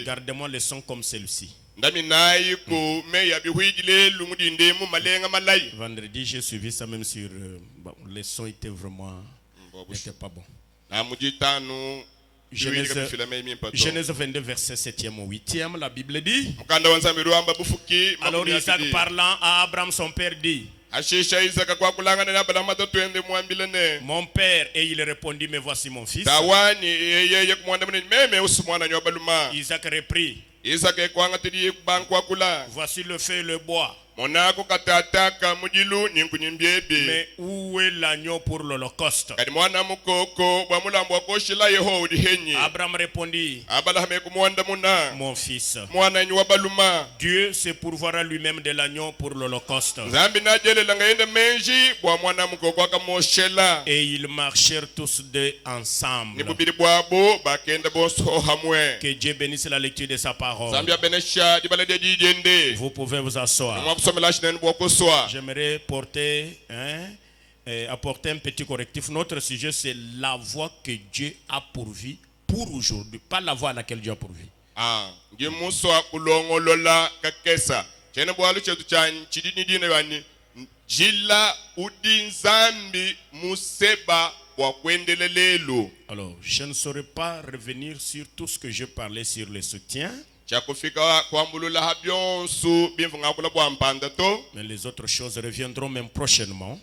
Gardez-moi les sons comme celle-ci. Vendredi, j'ai suivi ça même sur... bon, les sons étaient vraiment... n'étaient pas bons. Genèse 22, verset 7e au 8e, la Bible dit... Alors Isaac parlant à Abraham, son père, dit... Mon père, et il répondit, mais voici mon fils. Isaac reprit. Voici le feu et le bois. Mais où est l'agneau pour l'holocauste? Abraham répondit, mon fils, Dieu se pourvoira lui-même de l'agneau pour l'holocauste. Et ils marchèrent tous deux ensemble. Que Dieu bénisse la lecture de sa parole. Vous pouvez vous asseoir. J'aimerais apporter un petit correctif. Notre sujet, c'est la voie que Dieu a pourvue pour aujourd'hui, pas la voie à laquelle Dieu a pourvu. Alors, je ne saurais pas revenir sur tout ce que je parlais sur le soutien. Mais les autres choses reviendront même prochainement.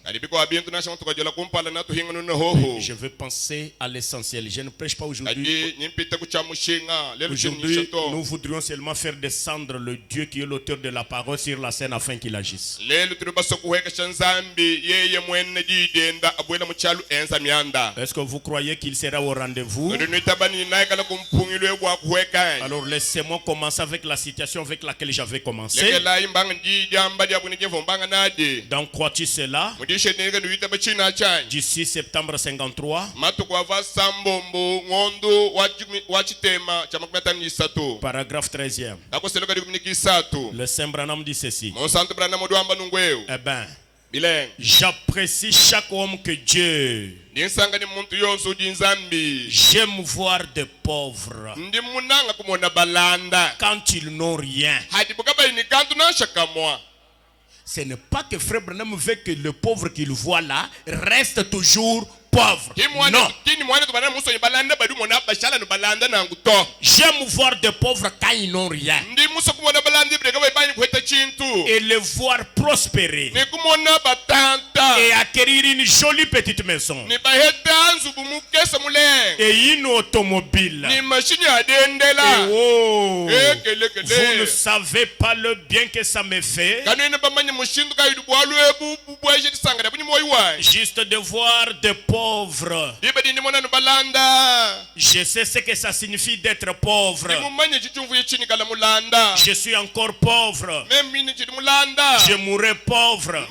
Je veux penser à l'essentiel. Je ne prêche pas aujourd'hui. Aujourd'hui, nous voudrions seulement faire descendre le Dieu qui est l'auteur de la parole sur la scène afin qu'il agisse. Est-ce que vous croyez qu'il sera au rendez-vous? Alors laissez-moi commencer avec la situation avec laquelle j'avais commencé. Donc crois-tu cela? D'ici septembre 53, paragraphe 13e, le Saint Branham dit ceci. Eh ben, j'apprécie chaque homme que Dieu. J'aime voir des pauvres quand ils n'ont rien. Ce n'est pas que Frère Branham veut que le pauvre qu'il voit là reste toujours pauvre. Non. J'aime voir des pauvres quand ils n'ont rien. Et les voir prospérer. Et acquérir une jolie petite maison. Et une automobile. Et oh, vous ne savez pas le bien que ça me fait. Juste de voir des pauvres. Je sais ce que ça signifie d'être pauvre. Je suis encore pauvre. Je mourrai pauvre.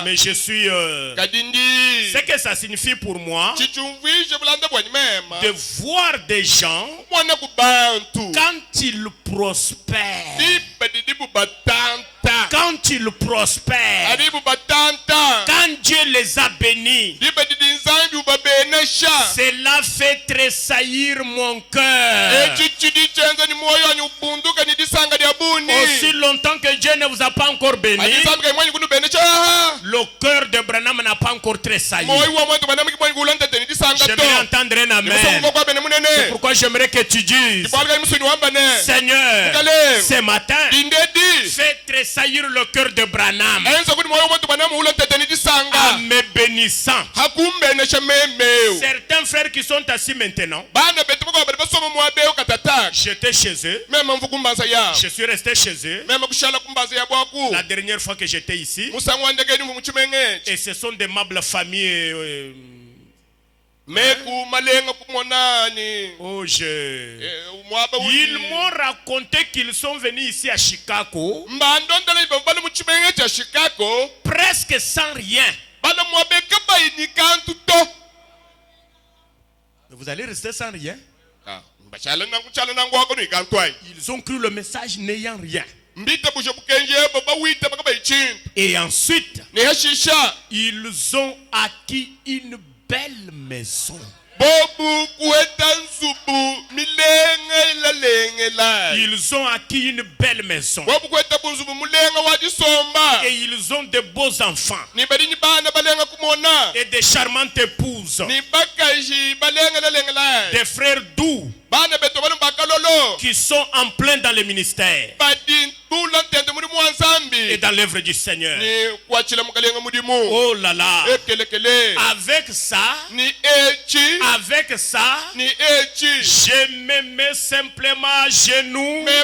Mais je suis... ce que ça signifie pour moi, de voir des gens quand ils prospèrent. Quand ils prospèrent, quand Dieu les a bénis, cela fait tressaillir mon cœur. Aussi longtemps que Dieu ne vous a pas encore béni, le cœur de Branham n'a pas encore tressailli. J'aimerais entendre un amen. C'est pourquoi j'aimerais que tu dises, Seigneur, ce matin, fais tressaillir le cœur de Branham en me bénissant. Certains frères qui sont assis maintenant, j'étais chez eux, je suis resté chez eux la dernière fois que j'étais ici, et ce sont d'aimables familles. Oh, ils m'ont raconté qu'ils sont venus ici à Chicago presque sans rien. Vous allez rester sans rien? Ils ont cru le message n'ayant rien. Et ensuite, ils ont acquis une belle maison. Ils ont acquis une belle maison. Et ils ont de beaux enfants. Et des charmantes épouses. Des frères doux qui sont en plein dans le ministère et dans l'œuvre du Seigneur. Oh là là. Avec ça, je me mets simplement à genoux et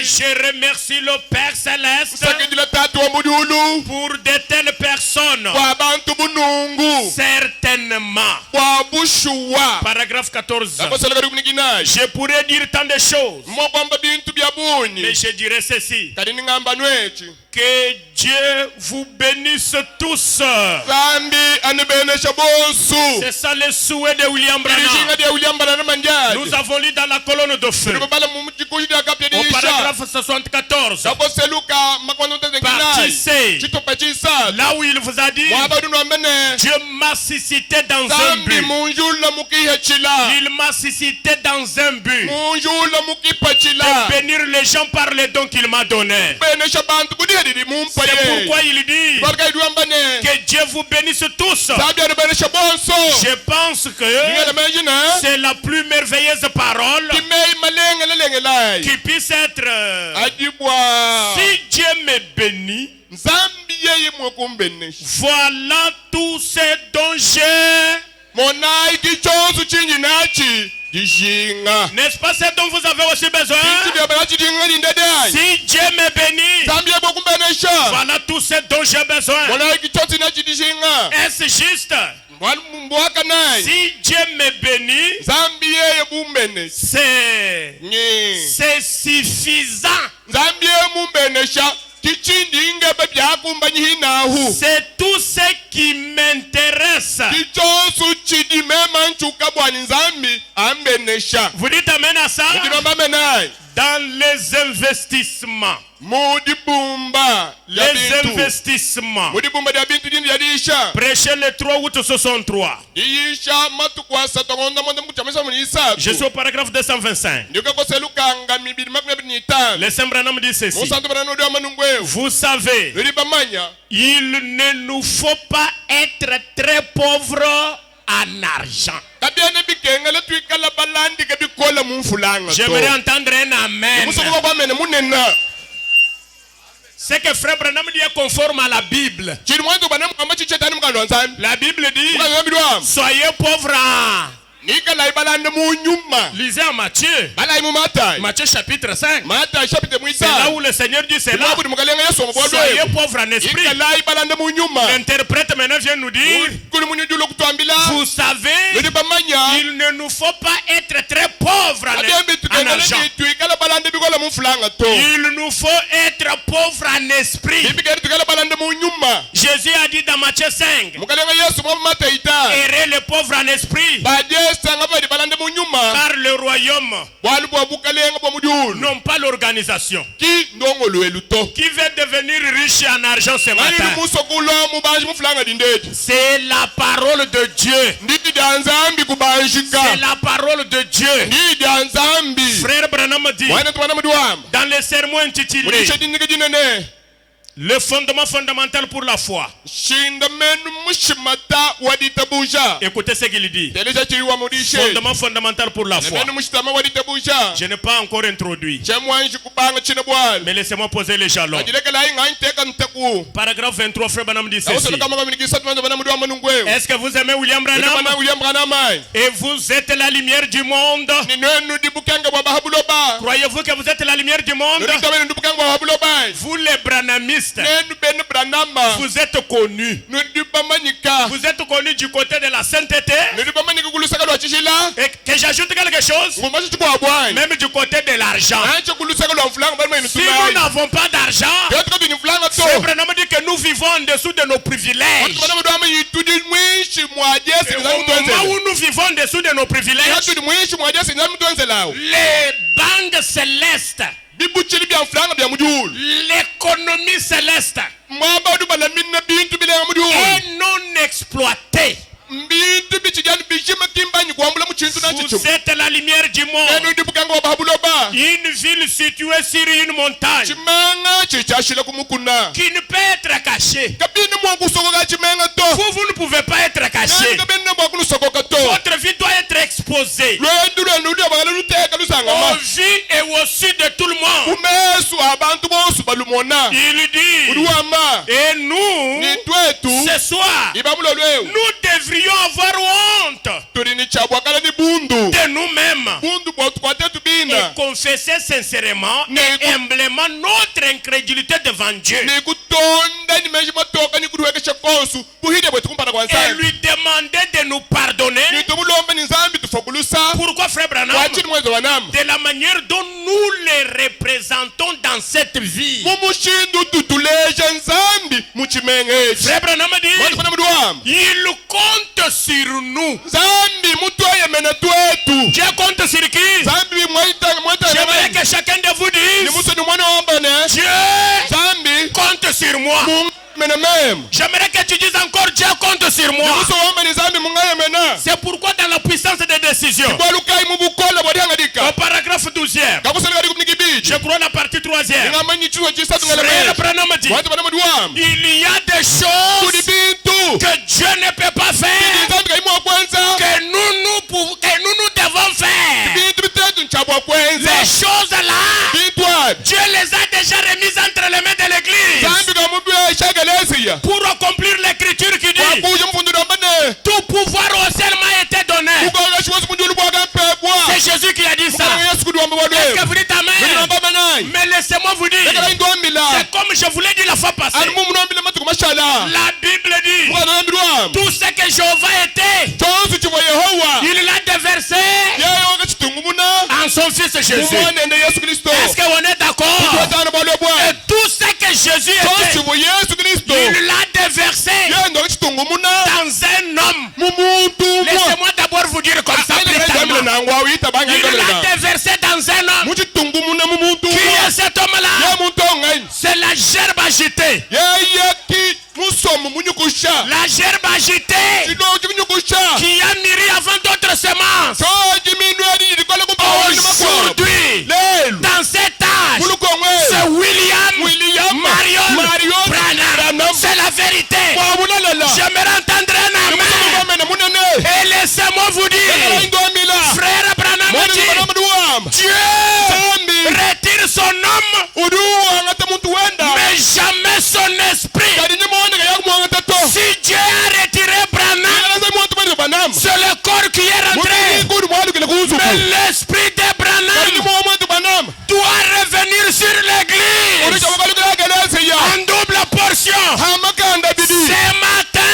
je remercie le Père Céleste pour de telles personnes. Certainement. Paragraphe 14. Je pourrais dire tant de choses, mais je dirais ceci: que Dieu vous bénisse tous. C'est ça le souhait de William Branham. Nous avons lu dans la colonne de feu au paragraphe 74, partie C, là où il vous a dit: Dieu m'a suscité dans un but. Il m'a suscité dans un but de bénir les gens par les dons qu'il m'a donnés. C'est pourquoi il dit que Dieu vous bénisse tous. Je pense que c'est la plus merveilleuse parole qui puisse être. Si Dieu me bénit, voilà tout ce dont j'ai. N'est-ce pas ce dont vous avez aussi besoin? Si Dieu me bénit, voilà tout ce dont j'ai besoin. Est-ce juste? Si Dieu me bénit, c'est suffisant. C'est tout ce qui m'intéresse. Vous dites amen à ça? Dans les investissements. Les investissements. Prêchez le 3 août 63. Je suis au paragraphe 225. Le Saint Branham dit ceci: vous savez, il ne nous faut pas être très pauvres en argent. J'aimerais entendre un amen. C'est que frère Branham dit est conforme à la Bible. La Bible dit: soyez pauvres en... Lisez en Matthieu. Matthieu chapitre 5. C'est là où le Seigneur dit cela. Soyez pauvres en esprit. L'interprète maintenant vient nous dire: vous savez, il ne nous faut pas être très pauvres en argent. Il nous faut être pauvres en esprit. Jésus a dit dans Matthieu 5: errez les pauvres en esprit, car le royaume, non pas l'organisation. Qui veut devenir riche en argent ce matin? C'est la parole de Dieu. C'est la parole de Dieu. Frère Branham dit dans le sermon intitulé le fondement fondamental pour la foi. Écoutez ce qu'il dit. Fondement fondamental pour la foi. Je n'ai pas encore introduit, mais laissez-moi poser les jalons. Paragraphe 23, frère Branham dit ceci: est-ce que vous aimez William Branham? Et vous êtes la lumière du monde. Croyez-vous que vous êtes la lumière du monde? Vous les branhamistes, vous êtes connus. Vous êtes connus du côté de la sainteté. Et que j'ajoute quelque chose, même du côté de l'argent. Si nous n'avons pas d'argent, Frère Branham dit que nous vivons en dessous de nos privilèges. Au moment où nous vivons en dessous de nos privilèges, les banques célestes, l'économie céleste est non exploitée. Vous êtes la lumière du monde. Une ville située sur une montagne qui ne peut être cachée. Vous ne pouvez pas être caché. Votre vie doit être exposée aux vues et aux su de tout le monde. Il dit, et nous, ce soir, nous devrions avoir honte de nous-mêmes et confesser sincèrement et humblement notre incrédulité devant Dieu. Et lui demander de nous pardonner. Pourquoi, frère Branham? De la manière dont nous les représentons dans cette vie. Frère Branham dit, il compte sur nous. Dieu compte sur qui? J'aimerais que chacun de vous dise, Dieu compte sur moi. J'aimerais que tu dises encore, Dieu compte sur moi. C'est pourquoi dans la puissance des décisions, au paragraphe 12e, je crois la partie 3e, Frère Branham dit, il y a des choses que Dieu ne peut pas faire, que nous devons faire. Les choses là, Dieu les a déjà remises entre les mains de l'église pour accomplir l'écriture qui dit, tout pouvoir au ciel m'a été donné. C'est Jésus qui a dit ça. Est-ce que vous dites amen? Mais laissez-moi vous dire, c'est comme je vous l'ai dit la fois passée. La Bible dit, tout ce que Jéhovah était, il l'a déversé en son fils Jésus. Est-ce qu'on est d'accord? Et tout ce que Jésus était, il l'a déversé dans un homme. Laissez-moi d'abord vous dire comme ça. Il l'a déversé dans un homme. Qui est cet homme-là? C'est la gerbe agitée. La gerbe agitée qui a mûri avant d'autres semences. Aujourd'hui, dans cet âge, c'est William Marion Branham. C'est la vérité. J'aimerais entendre un amen. Et laissez-moi vous dire, frère Branham dit, Dieu retire son homme, mais jamais son esprit. Si Dieu a retiré Branham, c'est le corps qui est rentré. Mais l'esprit de Branham doit revenir sur l'église en double portion. Ce matin,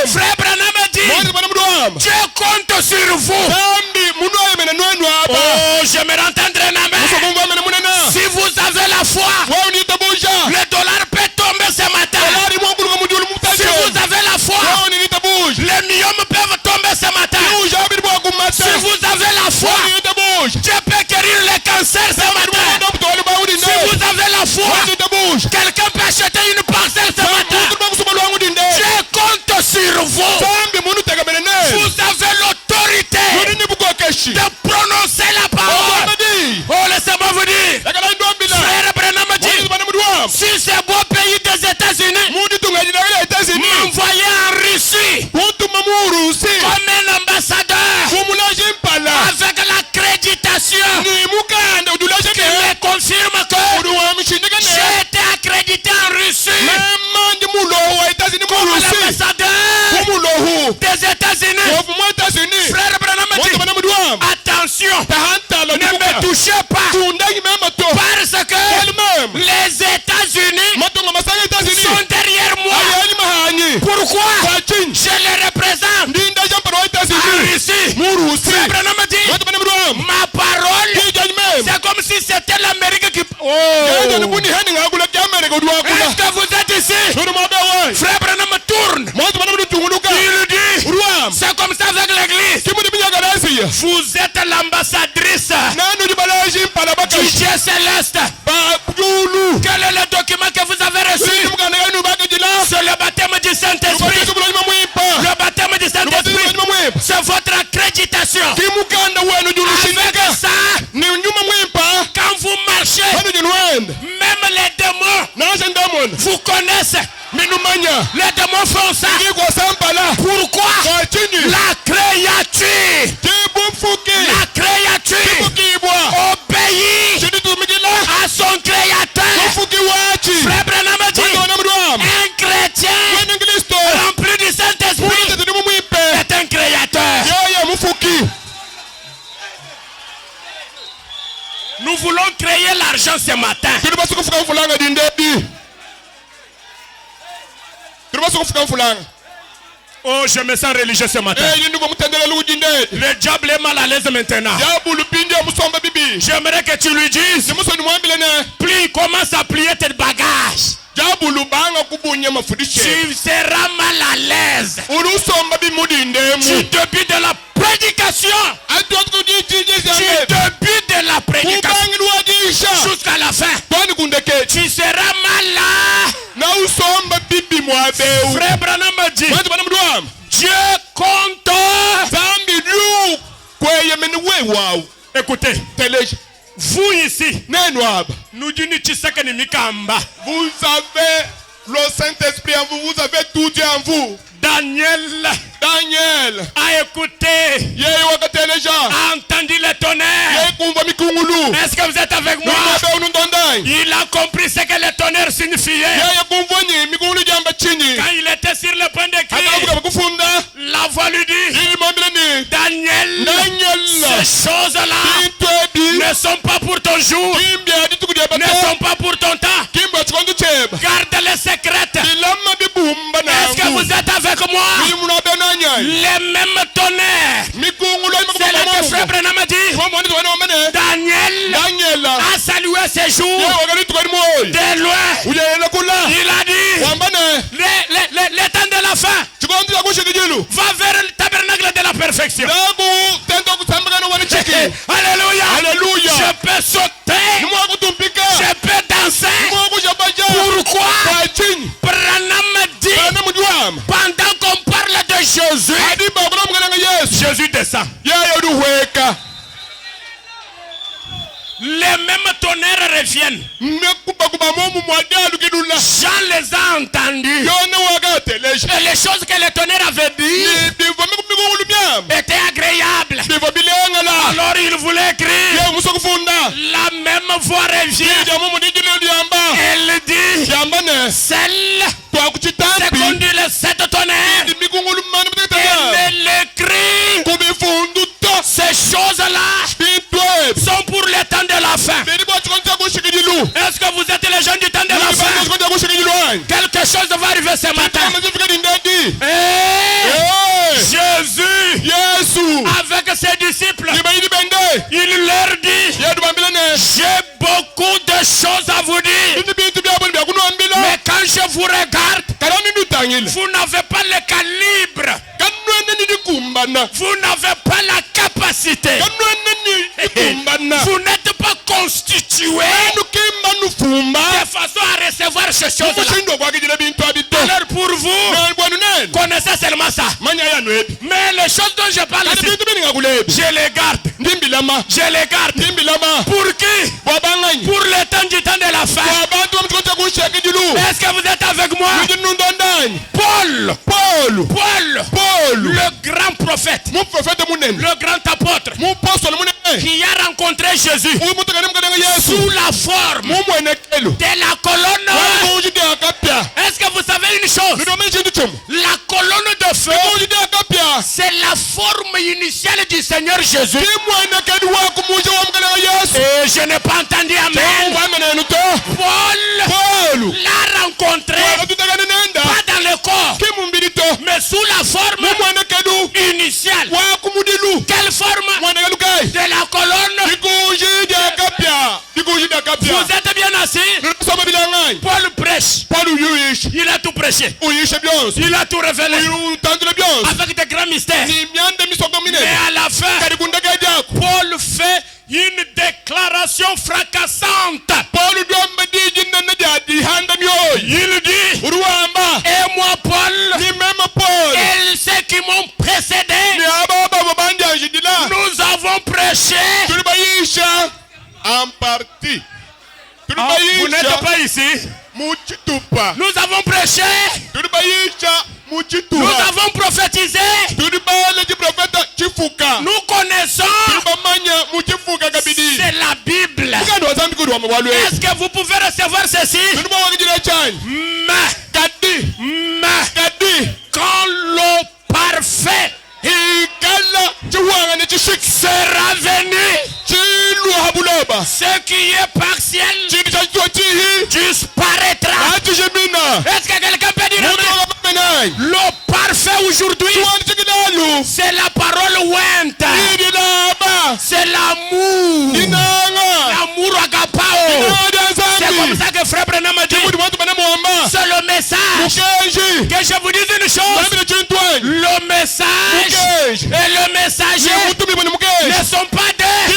frère Branham dit, Dieu compte sur vous. Oh, j'aimerais entendre un amen. Si vous avez la foi, le dollar peut tomber ce matin. Si vous avez la foi, les millions peuvent tomber ce matin. Si vous avez la foi, Dieu peut guérir les cancers ce matin. Si vous avez la foi, quelqu'un peut acheter une parcelle ce matin. Dieu compte sur vous. Vous avez l'autorité de prononcer la parole. Oh, laissez-moi vous dire, frère Branham dit, si ce beau pays des États-Unis m'envoyait en Russie comme un ambassadeur avec l'accréditation qui me confirme que j'ai été accrédité en Russie comme l'ambassadeur des États-Unis, frère Branham dit, attention, ne me touchez pas, parce que les États-Unis sont derrière moi. Pourquoi? Je les représente en Russie. Frère Branham dit, ma parole, c'est comme si c'était l'Amérique qui... Oh. Est-ce que vous êtes ici? Frère Branham tourne. Il dit, c'est comme ça avec l'église. Vous êtes l'ambassadrice du Dieu céleste. Quel est le document que vous avez reçu? C'est le baptême du Saint-Esprit. Le baptême du Saint-Esprit, c'est votre accréditation. pression. Avec ça, quand vous marchez, même les démons vous connaissent. Les démons font ça. Pourquoi? La créature obéit à son créateur. Frère Branham dit, un chrétien rempli du Saint-Esprit est un créateur. Nous voulons créer l'argent ce matin. Oh, je me sens religieux ce matin. Le diable est mal à l'aise maintenant. J'aimerais que tu lui dises, plie, commence à plier tes bagages. Tu seras mal à l'aise. Tu débutes de la prédication. Tu débutes de la prédication jusqu'à la fin. Tu seras mal là. Frère Branham m'a dit, Dieu compte. Écoutez, vous ici, nous disons vous avez le Saint-Esprit en vous, vous avez tout Dieu en vous. Daniel a écouté, a entendu le tonnerre. Est-ce que vous êtes avec moi? Il a compris ce que le tonnerre signifiait. Quand il était sur le point de crier, la voix lui dit, Daniel, ces choses-là ne sont pas pour ton jour, ne sont pas pour ton temps. Garde-les secrètes. Est-ce que vous êtes avec moi? Les mêmes tonnerres. C'est là que Frère Branham a dit, Daniel a salué ses jours de loin. Il a dit, le temps de la fin va vers le tabernacle de la perfection. Alléluia. Je peux sauter, je peux danser. Pourquoi? Branham dit, pendant qu'on parle de Jésus, Jésus descend. Les mêmes tonnerres reviennent. Jean les a entendus. Et les choses que le tonnerre avait dit étaient agréables. Alors il voulait écrire. La même voix revient. Elle dit, celle c'est qu'on dit les 7 tonnerres. Elle l'écrit. Ces choses-là sont pour le temps de la fin. Est-ce que vous êtes les gens du temps de la fin? Quelque chose va arriver ce matin. Jésus, avec ses disciples, il leur dit, j'ai beaucoup de choses à vous dire, mais quand je vous regarde, vous n'avez pas le calibre, vous n'avez pas la capacité, vous n'êtes pas constitué de façon à recevoir ces choses-là. Alors pour vous, connaissez seulement ça. Mais les choses dont je parle ici, je les garde. Je les garde. Pour qui? Pour le temps du temps de la fin. Est-ce que vous êtes avec moi? Paul, le grand prophète, le grand apôtre, qui a rencontré Jésus sous la forme de la colonne. Est-ce que vous savez une chose? La colonne de feu, c'est la forme initiale du Seigneur Jésus. Et je n'ai pas entendu amen. Paul l'a rencontré, pas dans le corps, mais sous la forme initiale. Quelle forme? De la colonne. Vous êtes bien assis? Paul prêche. Il a tout prêché. Il a tout révélé avec des grands mystères. Mais à la fin, Paul fait une déclaration fracassante. Il dit, et moi Paul, et ceux qui m'ont précédé prêché. En partie. Oh, vous n'êtes pas ici. Nous avons prêché. Nous avons prophétisé. Nous connaissons. C'est la Bible. Est-ce que vous pouvez recevoir ceci? Mais quand l'eau parfaite sera venu, ce qui est partiel disparaîtra. Est-ce que quelqu'un peut dire amen? L'eau parfaite aujourd'hui, c'est la parole ouente. C'est l'amour. L'amour agapao. C'est comme ça que Frère Branham a dit. C'est le message. Que je vous dise une chose. Le message et le messager ne sont pas deux.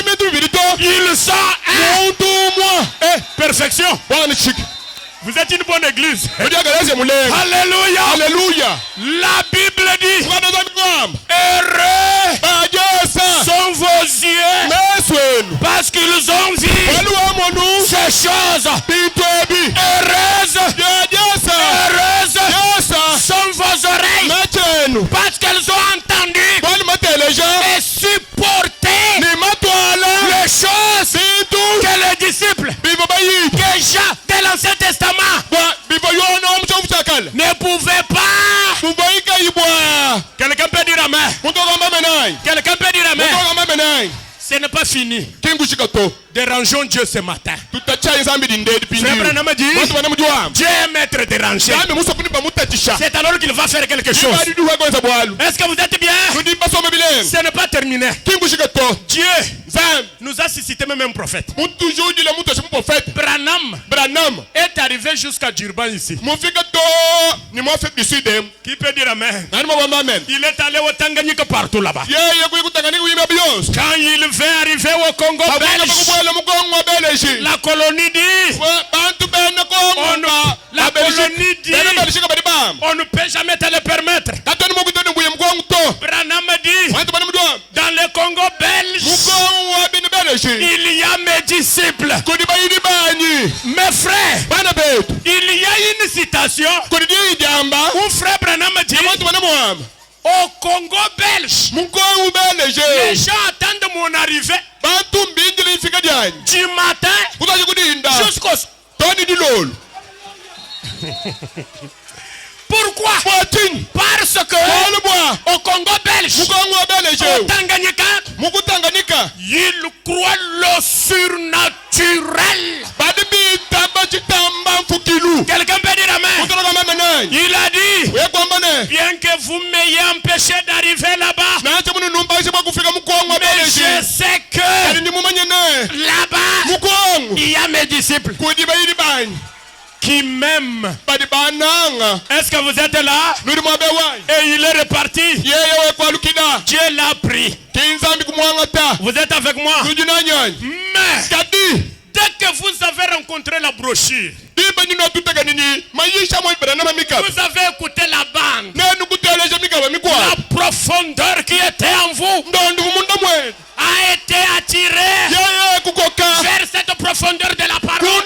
Ils sont un. Perfection. Vous êtes une bonne église. Alléluia. Alléluia. La Bible dit, heureux sont vos yeux parce qu'ils ont vu ces choses. Heureuses sont vos oreilles parce qu'elles ont entendu et supporté les choses que les disciples déjà de l'Ancien Testament ne pouvaient pas. Quelqu'un peut dire amen. Quelqu'un peut dire amen. Ce n'est pas fini. Dérangeons Dieu ce matin. Frère Branham dit, Dieu est maître dérangé. C'est alors qu'il va faire quelque chose. Est-ce que vous êtes bien? Ce n'est pas terminé. Dieu nous a suscité même un prophète. Branham est arrivé jusqu'à Durban ici. Qui peut dire amen? Il est allé au Tanganyika partout là-bas. Quand il veut arriver au Congo belge, la colonie dit, on ne peut jamais te le permettre. Branham dit, dans le Congo belge, il y a mes disciples. Mes frères, il y a une citation où Frère Branham dit, au Congo belge, les gens attendent mon arrivée du matin jusqu'au soir. Pourquoi? Parce que au Congo belge, au Tanganyika, ils croient le surnaturel. Quelqu'un peut dire amen? Il a dit, bien que vous m'ayez empêché d'arriver là-bas, mais je sais que là-bas, il y a mes disciples qui m'aiment. Est-ce que vous êtes là? Et il est reparti. Dieu l'a pris. Vous êtes avec moi? Mais dès que vous avez rencontré la brochure, vous avez écouté la bande, la profondeur qui était en vous a été attirée vers cette profondeur de la parole.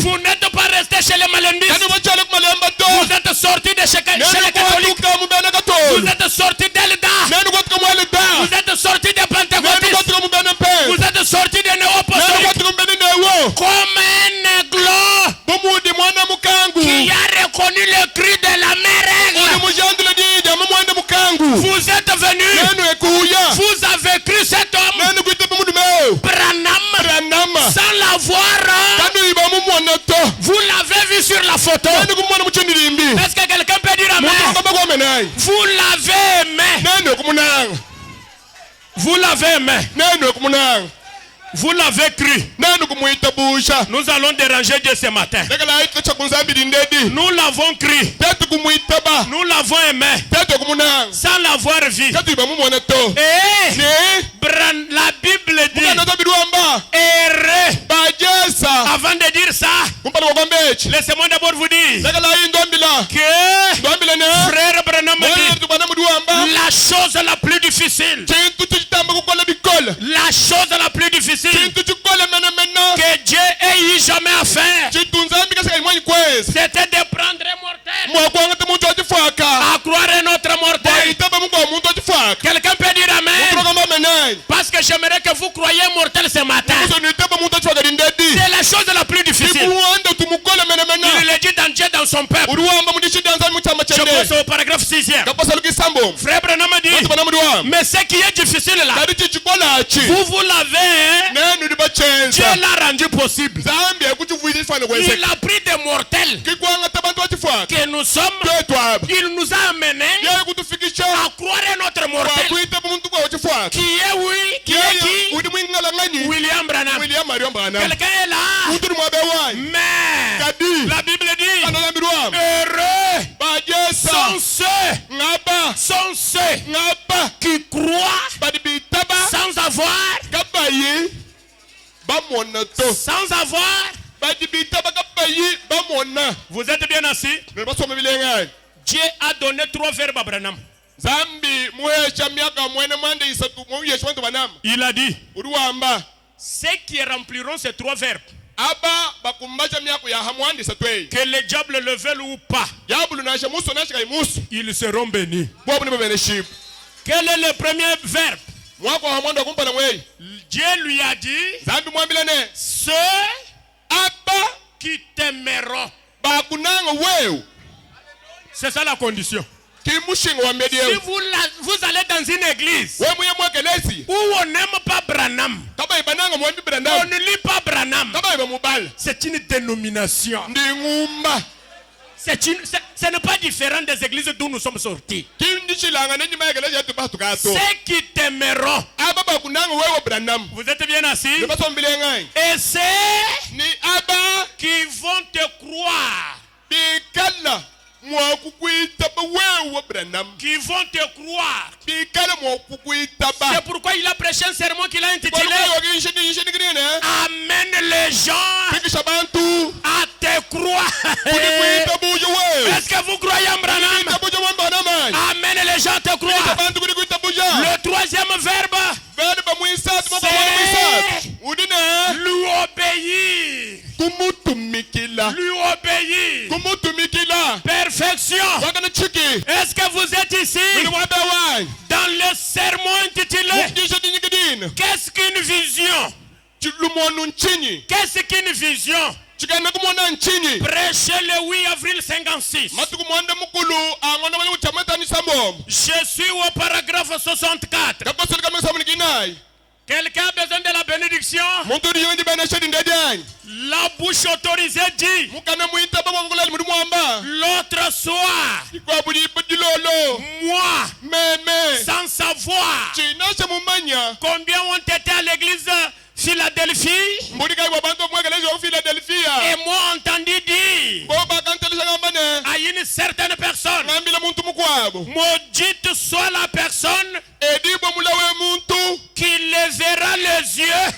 Vous n'êtes pas resté chez les malémistes. Vous êtes sorti de chez les catholiques. Vous êtes sorti d'Elda. Vous êtes sorti des pentecôtistes. Vous êtes sorti des néo-apostoliques. Comme un aiglon qui a reconnu le cri de la mère. Vous êtes venu. Vous avez cru cet homme. Branham, sans l'avoir, vous l'avez vu sur la photo. Est-ce que quelqu'un peut dire amen? Vous l'avez aimé. Vous l'avez aimé. Vous l'avez cru. Nous allons déranger Dieu ce matin. Nous l'avons cru. Nous l'avons aimé. Sans l'avoir vu. Et la Bible dit, heureux. Avant de dire ça, laissez-moi d'abord vous dire que Frère Branham dit, la chose la plus difficile La chose la plus difficile que Dieu ait eu jamais à faire, c'était de prendre un mortel, à croire un autre mortel. Quelqu'un peut dire amen? Parce que j'aimerais que vous croyiez mortel ce matin. C'est la chose la plus difficile. Il le dit dans Dieu, dans son peuple. Je pense au paragraphe 6e. Frère Branham dit, mais ce qui est difficile là, vous l'avez, Dieu l'a rendu possible. Il a pris des mortels que nous sommes, il nous a amenés à croire un autre mortel qui est William Branham. Quelqu'un est là, mais la Bible dit, heureux sont ceux qui croient sans avoir. Vous êtes bien assis? Dieu a donné 3 verbes à Branham. Il a dit, ceux qui rempliront ces 3 verbes, que le diable le veuille ou pas, ils seront bénis. Quel est le premier verbe? Dieu lui a dit, ceux qui t'aimeront. C'est ça la condition. Si vous allez dans une église où on n'aime pas Branham, on ne lit pas Branham, c'est une dénomination. Ce n'est pas différent des églises d'où nous sommes sortis. Ceux qui t'aimeront. Vous êtes bien assis? Et ceux qui vont te croire. Qui vont te croire. C'est pourquoi il a prêché un sermon qu'il a intitulé Amène les gens à te croire. Est-ce que vous croyez en Branham? Amène les gens à te croire. Le 3e verbe, c'est lui obéir. Lui obéir. Perfection. Est-ce que vous êtes ici dans le sermon intitulé Qu'est-ce qu'une vision? Qu'est-ce qu'une vision? Prêché le 8 avril 56. Je suis au paragraphe 64. Quelqu'un a besoin de la bénédiction? La bouche autorisée dit, l'autre soir, moi, sans savoir combien ont été à l'église Philadelphie, et moi entendu dire à une certaine personne, maudite soit la personne qui lèvera les yeux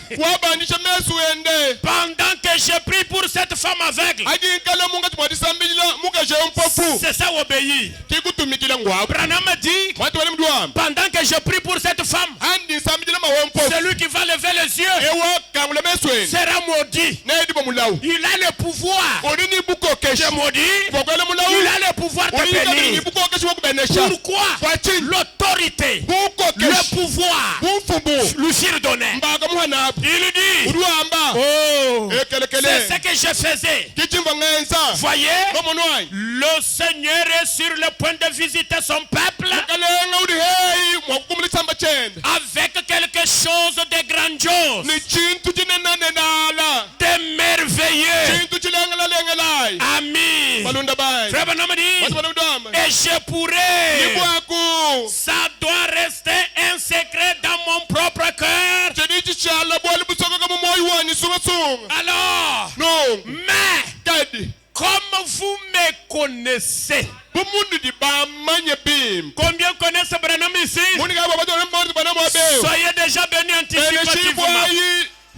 pendant que je prie pour cette femme aveugle. C'est ça obéir. Branham dit, pendant que je prie pour cette femme, celui qui va lever les yeux sera maudit. Il a le pouvoir de maudire. Il a le pouvoir de bénir. Pourquoi? L'autorité, le pouvoir lui furent donnés. Il dit, oh, c'est ce que je faisais. Voyez, le Seigneur est sur le point de visiter son peuple avec quelque chose de grandiose, de merveilleux. Amis, Frère Branham dit, et je pourrais, ça doit rester un secret dans mon propre cœur. Alors, mais comme vous me connaissez, combien connaissent Branham ici? Soyez déjà bénis anticipativement.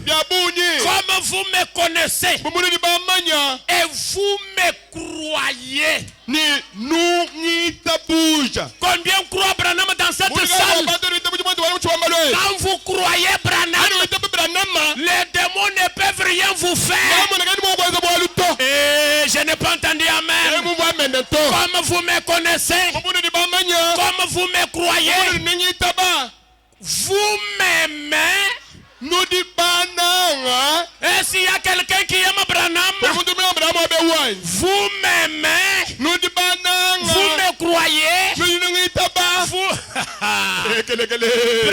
Comme vous me connaissez et vous me croyez? Combien croient Branham dans cette salle? Quand vous croyez Branham, les démons ne peuvent rien vous faire. Et je n'ai pas entendu amen. Comme vous me connaissez, comme vous me croyez, vous m'aimez. Et s'il y a quelqu'un qui aime Branham, vous m'aimez, vous me croyez, vous...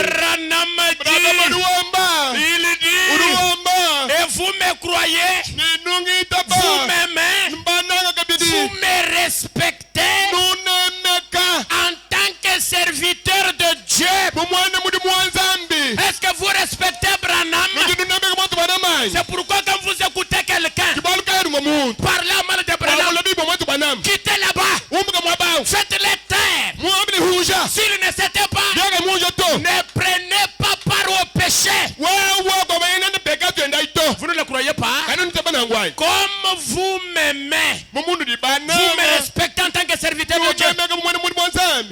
Branham dit, il dit, et vous me croyez, vous m'aimez, vous me respectez en tant que serviteur de Dieu. Est-ce que vous respectez Branham? C'est pourquoi quand vous écoutez quelqu'un parler mal de Branham, quittez là-bas, faites-les taire. S'il ne s'était pas, ne prenez pas part au péché. Vous ne le croyez pas? Comme vous m'aimez, vous me respectez en tant que serviteur de Dieu.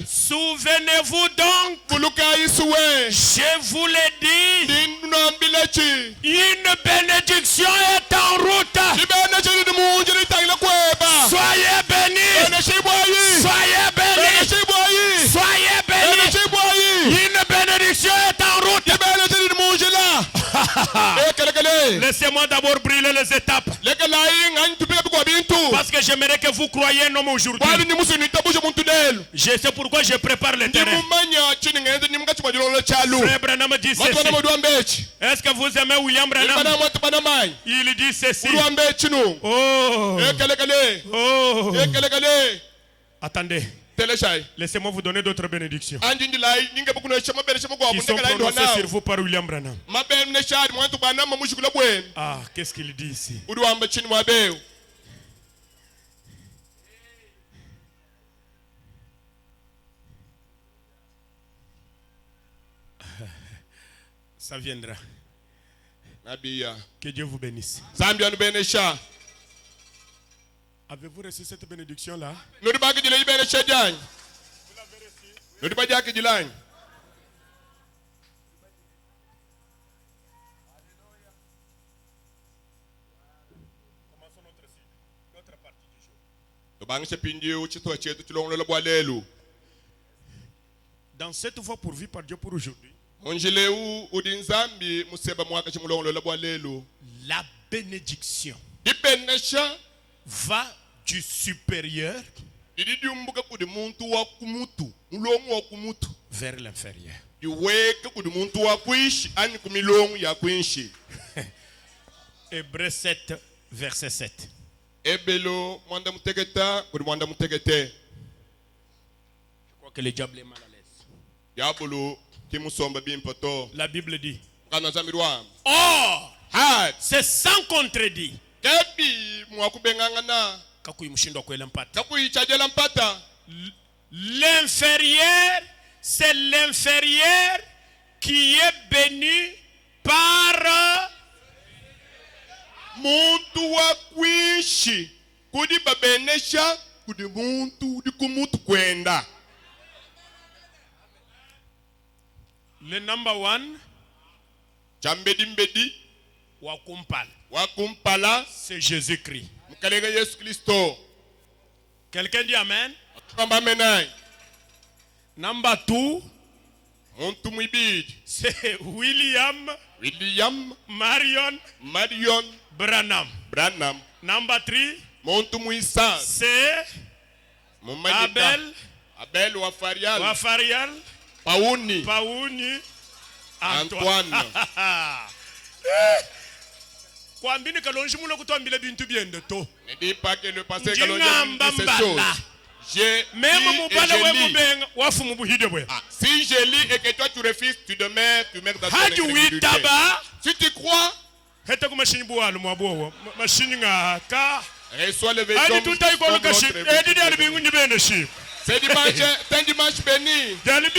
Souvenez-vous donc, je vous l'ai dit, une bénédiction est en route. Soyez bénis, soyez bénis, soyez bénis. Une bénédiction est en route. Laissez-moi d'abord brûler les étapes, parce que j'aimerais que vous croyiez un homme aujourd'hui. C'est pourquoi je prépare le terrain. Frère Branham dit ceci. Est-ce que vous aimez William Branham? Il dit ceci. Oh. Attendez. Laissez-moi vous donner d'autres bénédictions qui sont prononcées sur vous par William Branham. Ah, qu'est-ce qu'il dit ici? Ça viendra. Que Dieu vous bénisse. Avez-vous reçu cette bénédiction-là? Vous l'avez reçue? Commençons notre partie du jour. Dans cette voie pourvue par Dieu pour aujourd'hui, la bénédiction va du supérieur vers l'inférieur. Hébreux 7, verset 7. Je crois que le diable est mal à l'aise. La Bible dit, or, c'est sans contredit. L'inférieur, c'est l'inférieur qui est béni par le number one. Wakumpala, c'est Jésus-Christ. Quelqu'un dit amen. Number two, c'est William Marion Branham. Number three, c'est Abel Wafarial Pauni Antoine. Kwambini kalonji mulo kutwambile bintu byende to. Ne dis pas que le passé kalonji dit ces choses. Si je lis et que toi tu refuses, tu demeures dans ton incrédulité. Si tu crois, reçois le vêtement de notre. C'est dimanche, c'est un dimanche béni. Le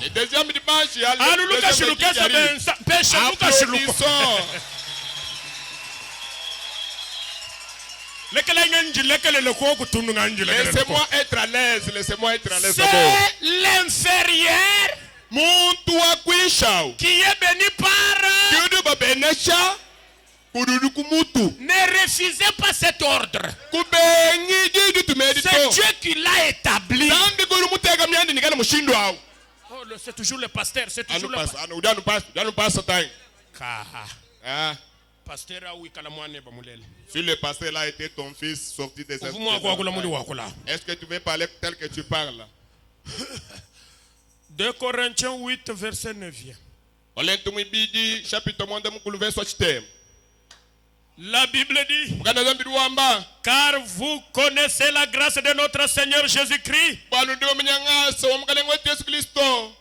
deuxième dimanche, il y a le deuxième qui arrive. Applaudissons. Laissez-moi être à l'aise. Laissez-moi être à l'aise. C'est l'inférieur qui est béni par. Ne refusez pas cet ordre. C'est Dieu qui l'a établi. Oh, c'est toujours le pasteur. C'est toujours le pasteur. Si le pasteur là était ton fils sorti des esprits, est-ce que tu veux parler tel que tu parles? 2 Corinthiens 8, verset 9. La Bible dit, car vous connaissez la grâce de notre Seigneur Jésus-Christ,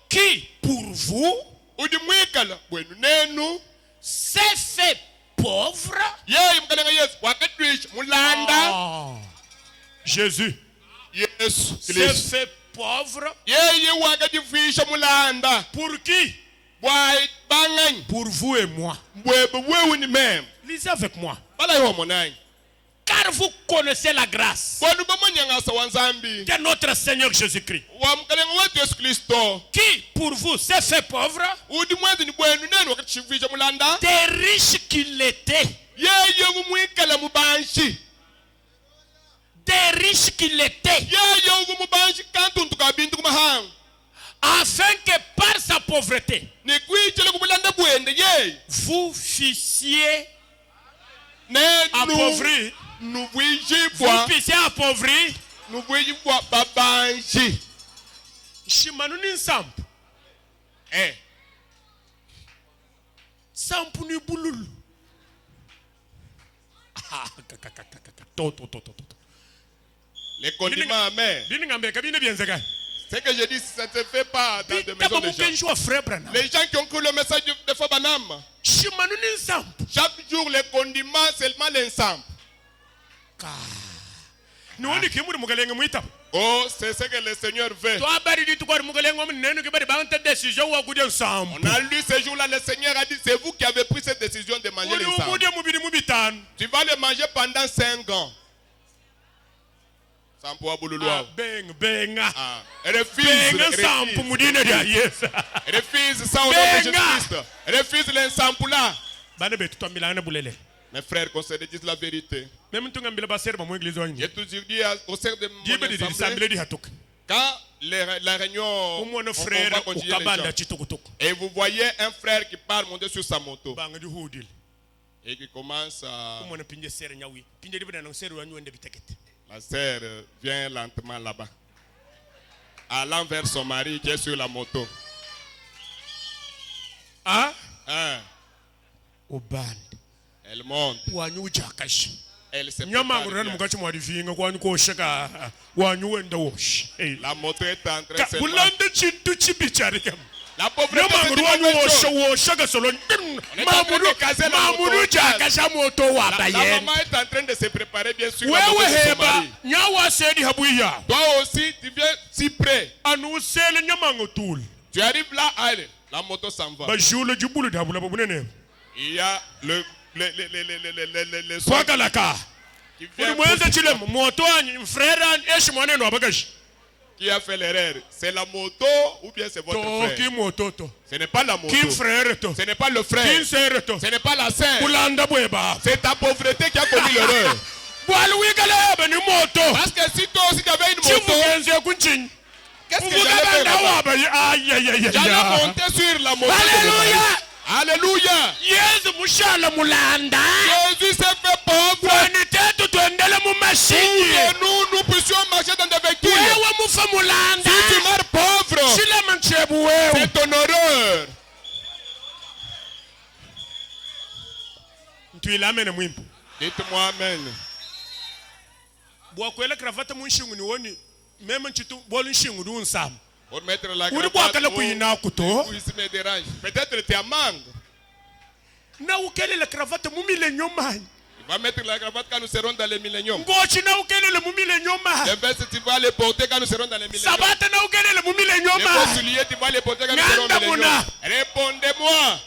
qui pour vous s'est fait pauvre. Oh. Jésus s'est fait pauvre. Pour qui? Pour vous et moi. Lisez avec moi. Car vous connaissez la grâce de notre Seigneur Jésus-Christ, qui pour vous s'est fait pauvre, des riches qu'il était. Des riches qu'il était, afin que par sa pauvreté, vous fussiez appauvris. Vous puissiez appauvrir. Shimanuni samp. Samp ni bulul. Les condiments amers. C'est que je dis, ça ne se fait pas dans des maisons de gens. Les gens qui ont cru le message de Fabanam, chaque jour les condiments, seulement l'ensemble. Oh, c'est ce que le Seigneur veut. On a lu ce jour-là, le Seigneur a dit, c'est vous qui avez pris cette décision de manger l'ensemble. Tu vas le manger pendant 5 ans. Refuse ça au nom de Jésus-Christ. Refuse l'ensemble là. Mes frères, qu'on se dise la vérité. J'ai toujours dit au sein de mon assemblée, quand la réunion, on va continuer les gens. Et vous voyez un frère qui part monter sur sa moto. Et qui commence à... La sœur vient lentement là-bas, allant vers son mari qui est sur la moto. Elle monte. Elle se prépare bien. La moto est en train de se... La pauvreté la maman est en train de se préparer bien sûr. Toi aussi tu viens si près. Tu arrives là, allez, la moto s'en va. Il y a le qui Qui a fait l'erreur? C'est la moto ou bien c'est votre frère? Ce n'est pas la moto. Ce n'est pas le frère. Ce n'est pas la sœur. C'est ta pauvreté qui a commis l'erreur. Parce que si toi aussi tu avais une moto, qu'est-ce que j'allais faire? J'allais monter sur la moto. Alléluia. Alléluia. Jésus s'est fait pauvre. Nous puissions marcher dans des véhicules. Si tu meurs pauvre, c'est ton horreur. Dites-moi amen. Pour mettre la cravate, me dérange. Peut-être tu es à mangue. Tu vas mettre la cravate quand nous serons dans les milléniums. Les vestes, tu vas les porter quand nous serons dans les milléniums. Les souliers, tu vas les porter quand nous serons dans les milléniums. Répondez-moi.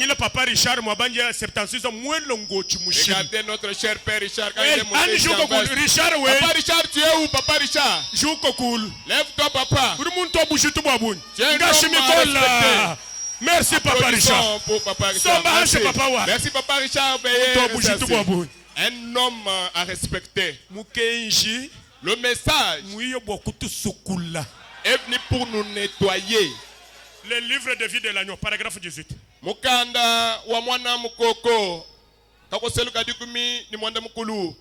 le papa Richard Mwabanje 76 ans moins longo chimushi. Regardez notre cher père Richard quand il Eh, est monté Anne ici joue en cool. veste. Richard Papa ouais. Richard, tu es où, Papa Richard? Joue cool. Lève-toi, papa. Pour mon to bouge tout babun. Tiens, Gâche grand Nicole mal là. Merci papa Richard. Applaudissons pour Papa Richard. Somba Merci. chez papa wa. Merci Papa Richard. Veuillez To bouge rester tout assis. babun. Un homme à respecter. Mukenji. Le message Muyo beaucoup tout sukula. est venu pour nous nettoyer. Le livre de vie de l'agneau, paragraphe 18. Mukanda wa mwana mukoko kakoseluka dikumi ni mwanda mukulu.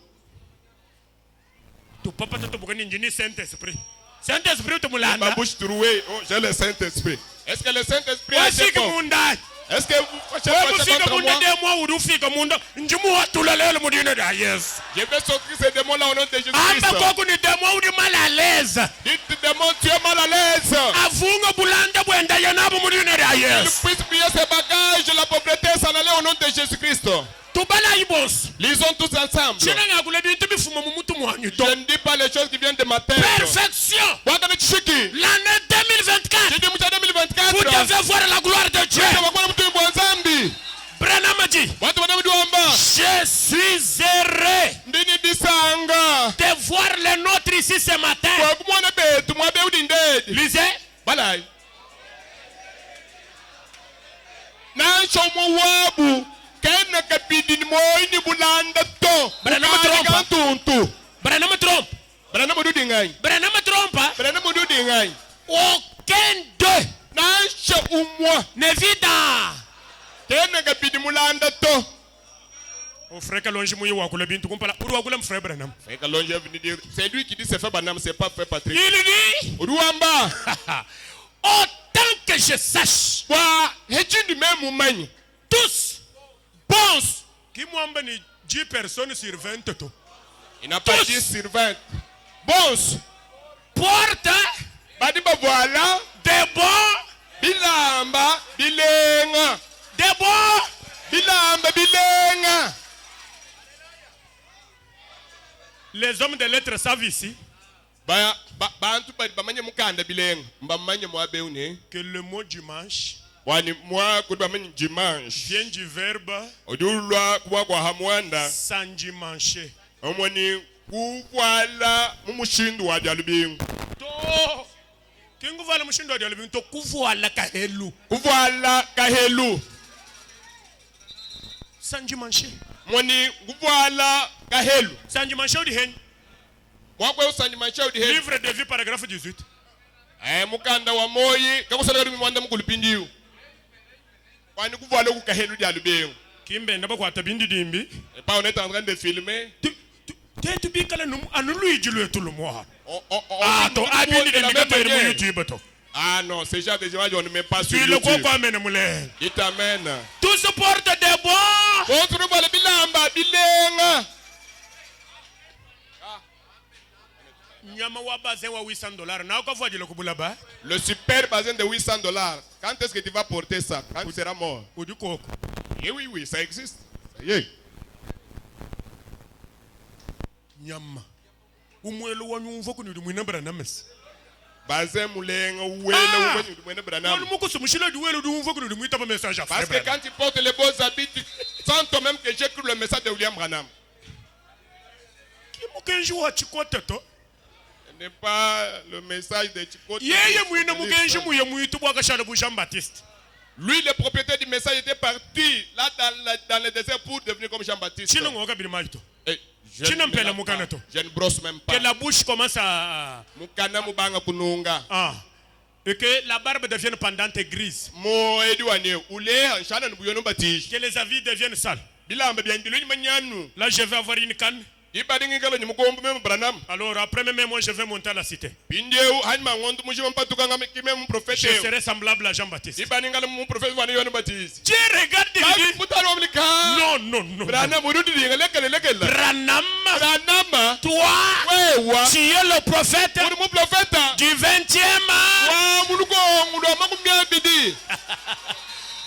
Tu papa to bugani njini Saint-Esprit. Saint-Esprit to mulanda. Ma bouche trouée. Oh, j'ai le Saint-Esprit. Est-ce que le Saint-Esprit est Wasi bon? kumunda. Est-ce que vous faites Wewe contre fika munda moi? de moi udu fika munda. Njimu watu lele mudine da yes. Je vais sortir ces démons-là au nom de Amba Jésus-Christ. koko ni demo udi mal à l'aise. Dites démons, tu es mal à l'aise. Avunga bulanda bwenda yanabu mudine da Il yes. puisse plier ses bagages, la pauvreté s'en aller au nom de Jésus-Christ. Tubala ibos. Lisons tous ensemble. China ngakule bintu bifumo mumutu mwanyu to. Je ne dis pas les choses qui viennent de ma tête. Perfection. Waka ni chiki. L'année 2024. J'ai dit moucha 2024. Vous devez voir la gloire de Dieu. Wakwana mtu mwa Zambi. Branamaji. Watu wanamduamba. Je suis heureux Ndini disanga. de voir les nôtres ici ce matin. Kwa kumwana betu mwabe udindedi. Lisez. Balai. Nancho mwabu. Kena kapidi ni moini bulanda to. Branama trompa. Tuntu. Branama trompe. Branama dudingai. Branama trompa. Branama dudingai. Aucun d'eux Nancho umwa. ne vit dans. Kena kapidi mulanda to. Au frère Kalonji mouye wakule bintu kumpala. Uru wakule mfrère Branham. Frère Kalonji est venu dire, c'est lui qui dit c'est fait Banam, c'est pas fait Patrick. Il dit. Uruamba. Autant que je sache. Wa hechi du même mani. Tous. Bons. Qui m'ont ni 10 personnes sur 20 to. Il n'a pas Tous. 10 sur 20. Bons. Porte. Badiba voilà. Des bons. Bilamba. Bilenga. Des bons. Bilamba. Bilenga. Les hommes de lettres savent ici Bantu bamanye mukanda bilenga. Mbamanye mwabe une. que le mot dimanche Wani mwa kudbamanye dimanche. vient du verbe Odulwa kwa kwa hamwanda. s'endimancher. Omwani kuwala mumushindu wa jalubingu. To kinguvala mushindo wa dialobing to kuvuala kahelu. Kuwala kahelu. S'endimancher. Mwani kuwala kahelu. S'endimancher ou dihen. Mwakwe usandimancha udihelu. Livre de vie paragraphe 18. Mukanda wa moyi kakusala kali mwanda mukulipindiyo. Wani kuwala kukahelu dialubengu. Kimbe ndaba kwa tabindi dimbi. Et pas on est en train de filmer. Tu bikala num anului jilu tout le mois. Ah, To abindi dimbi kato irimu YouTube to. Ah non, ces gens des images on ne met pas sur Tu le YouTube. quoi amene mule. Dites amen. Tout se porte des bons. Contre bala bilamba bilenga. Nyama wa bazin wa $800 na ukavua jilo kubula ba. Le super bazin de $800. Quand est-ce que tu vas porter ça? Quand tu seras mort. Udukoko. Eh oui, oui, ça existe. Ça y est. Nyama. Umwelo wa nyumva kuni mwina Branames. Bazin mulenga uwele mwene Branham. Wanu muko sumushila duwelo dumva kuni mwita ba message à Parce que quand tu portes les beaux habits, tu sens toi-même que j'ai cru le message de William Branham. Mukenji wa chikote to. Ce n'est pas le message de Chicote. Yeye mwina mukenji muye mwitu bwa kashana bu Jean Baptiste. Lui, le propriétaire du message, était parti là dans le désert pour devenir comme Jean-Baptiste. Chino ngoka bilimajito. Eh, je ne brosse même pas. Que la bouche commence à Mukana mubanga kununga. et que la barbe devienne pendante et grise. Mo edouane ule shana nubuyono batish. Que les avis deviennent sales. Bilamba bien diloni manyanu. Là je vais avoir une canne. Ibadingi ngalo nyumukombo même Branham. Alors après même moi je vais monter à la cité. Bindeu hanma ngondu mujima mpatuka ngame kime mu prophète. Je serai semblable à Jean-Baptiste. Ibadingi ngalo mu prophète wani yono baptiste. Tu regardes Mutalo omlika. Non. Branham urudi lekele. Branham. Toi. Wewa. Tu es le prophète. Mu prophète. Du 20e. Wa muluko ngudo makumya bidi.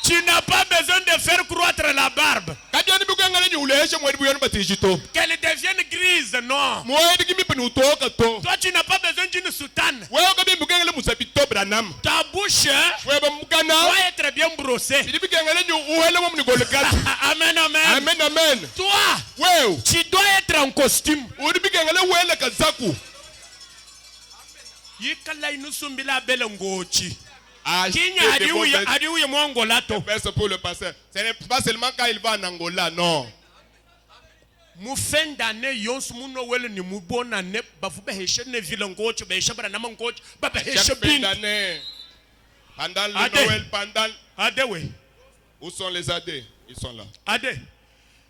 Tu n'as pas besoin de faire croître la barbe. Qu'elle devienne grise, non. Toi, tu n'as pas besoin d'une soutane. Ta bouche doit être bien brossée. Amen, amen. Amen. Toi, tu dois être en costume. Yikala inusumbila bele ngochi. Kinya adiuye mwangolato. Pour le pasteur. Ce n'est pas seulement quand il va en Angola, non. Mufendane yons muno wele ni mubona ne bafuba heshe ne vilongocho ba heshe bara namangocho ba heshe bin. Pendant le Noël, pendant. Adewe. Où sont les adés? Ils sont là. Ade.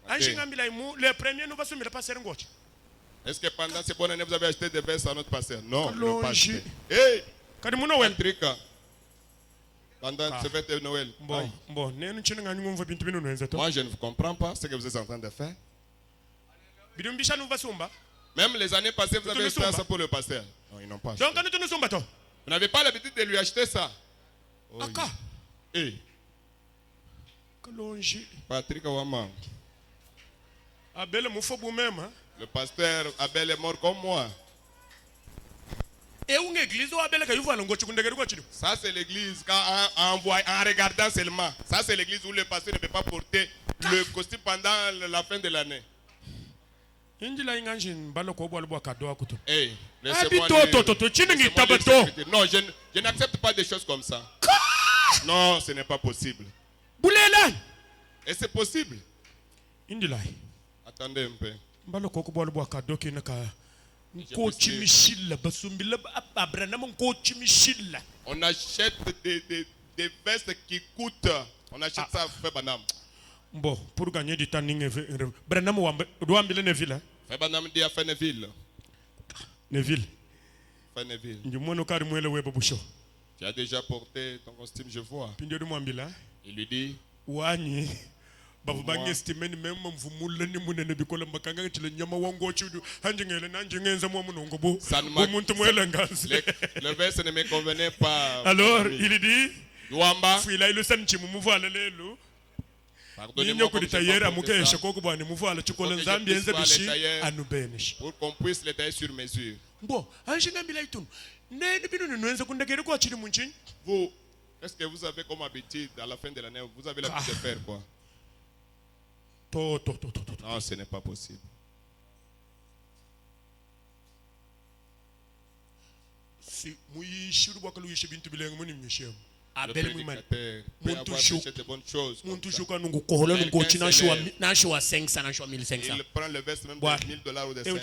Le premier nous va se mettre pas ser ngocho. Est-ce que pendant ces bonnes années vous avez acheté des vestes à notre pasteur? Non, ils n'ont pas acheté. Hey! Kadimuno wel. Pendant ce fête de Noël. Bon, moi je ne comprends pas ce que vous êtes en train de faire. Même les années passées, vous avez fait ça pour le pasteur. Non, ils n'ont pas acheté. Vous n'avez pas l'habitude de lui acheter ça. Oh, hey. Patrick Ouama. Le pasteur Abel est mort comme moi. Ça c'est l'église en regardant seulement. Ça c'est l'église où le pasteur ne peut pas porter le costume pendant la fin de l'année. Hey, non, je n'accepte pas des choses comme ça. Non, ce n'est pas possible. Et c'est possible. Attendez un peu. On achète des vestes qui coûtent. On achète ça à Febanam. Bon, pour gagner du temps, Febanam dit à Feneville. Neville. Feneville. Tu as déjà porté ton costume, je vois. Il lui dit. Le verset ne me convenait pas. Alors, il dit Luamba. Pardonnez-moi pour qu'on puisse les tailler sur mesure. Bon, vous, est-ce que vous avez comme habitude à la fin de l'année, vous avez l'habitude de faire quoi? Non, ce n'est pas possible. Si Le prédicateur peut avoir prêché de bonnes choses. Il prend le verset même de $1000 ou de 500.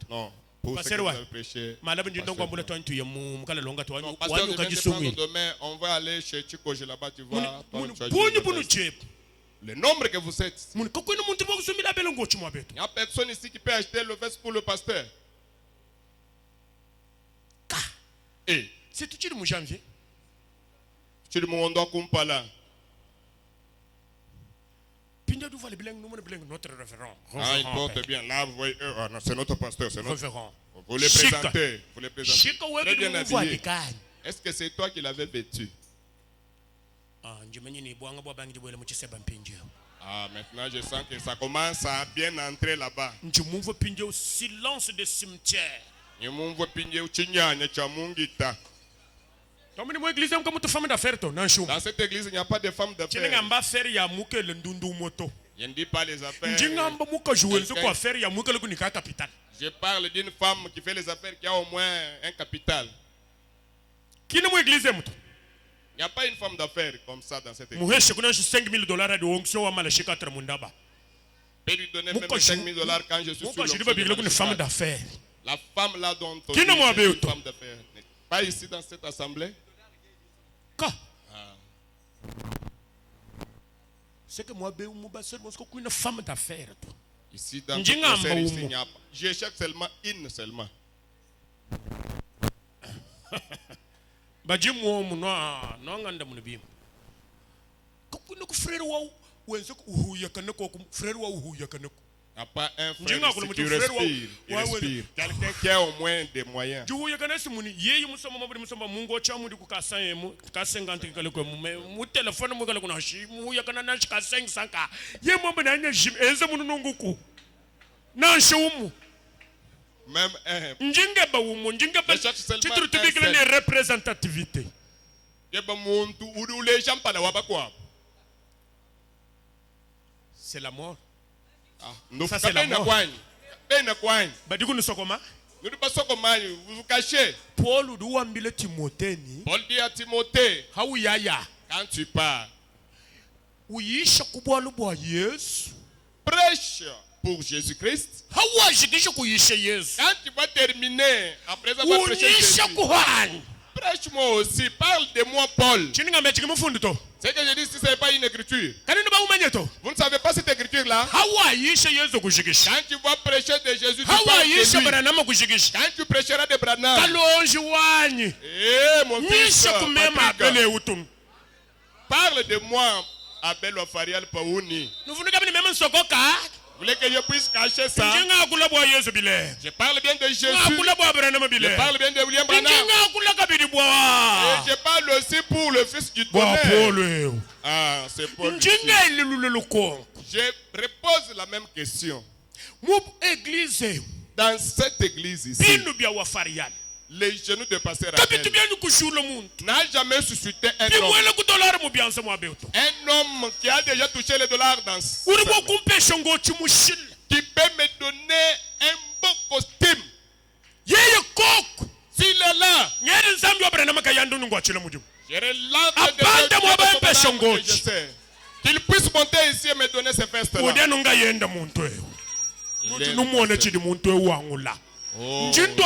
Non. Pour ce que vous avez prêché. Non, pasteur, je vais te prendre demain. On va aller chez Chikoje là-bas, tu vois. Le nombre que vous êtes. Il n'y a personne ici qui peut acheter le veste pour le pasteur. Et c'est tout le mois janvier. Tu le monde doit kumpala. Notre référent. Ah, il porte bien. Là, vous voyez, c'est notre pasteur, c'est notre référent. Vous les présentez. Vous les présentez. Très bien habillé. Est-ce que c'est toi qui l'avais vêtu? Ah, maintenant je sens que ça commence à bien entrer là-bas. Silence de cimetière. Dans cette église, il n'y a pas de femmes d'affaires. Je ne dis pas les affaires. Je parle d'une femme qui fait les affaires qui a au moins un capital. Il n'y a pas une femme d'affaires comme ça dans cette église. $5,000 peut lui donner même $5,000 quand je suis sur une femme d'affaires. La femme là dont on dit c'est une femme d'affaires. Pas ici dans cette assemblée. C'est que moi, c'est une femme d'affaires. Ici dans ce concert, ici, il n'y a pas. Je cherche seulement une seulement. Il n'y a pas un frère ici qui respire. Il respire. Quelqu'un qui a au moins des moyens. Même un. Njinga ba wumo, njinga ba. Je cherche seulement Chitru un tubikile seul. ni représentativité. C'est la mort. Ça c'est la mort. Badiku nusokoma. Vous vous cachez. Paul duwambile Timothée ni. Paul dit à Timothée, Hauyaya. quand tu pars, Uyisha kubwalu bwa Yesu. prêche pour Jésus-Christ. Hawashikisha kuyisha Yesu. Quand tu vas terminer, après avoir prêché Jésus, Unyisha kuhani. prêche-moi aussi, parle de moi Paul. Chininga mechi mufundu to. C'est que je dis, si ce n'est pas une écriture. Kanini ba umanye to. Vous ne savez pas cette écriture-là? Hawayisha Yesu kushikisha. Quand tu vas prêcher de Jésus, tu parles Hawayisha de lui. Branham kushikisha. Quand tu prêcheras de Branham, Kalonji wanyi. mon fils, Nisha kumema Patrick, abele utum. parle de moi, Abel Wafarial Paouni. Nufunika bini mema nsokoka. Vous voulez que je puisse cacher ça? Njinga akula bwa Yesu bile. Je parle bien de Jésus. Akula bwa Branham bile. Je parle bien de William Branham. Njinga akula kabidi bwa. Et je parle aussi pour le fils du Bwa tonnerre. Paul. Ah, c'est Paul. Njinga ililule lukongo. Je repose la même question. Mu église. Dans cette église ici, Binu bya wafarial. les genoux de pasteur Kabitu Abel bya nukushula muntu. n'a jamais suscité un homme. Bimwele kudolari mu byanza mu abeto. Un homme qui a déjà touché les dollars dans sa Uri main, bwo kumpesha ngo chimushile. qui peut me donner un beau costume. Yeye koko. S'il est là, Nyeri nzambi wa Branham kayandu ngo achile mudimu. je relance Abande mo ba mpesha que je ngochi. sais. Qu'il puisse monter ici et me donner ces vestes-là. Ode nunga yenda muntu eyo. Muntu numuone chidi muntu eyo wangula. Njindo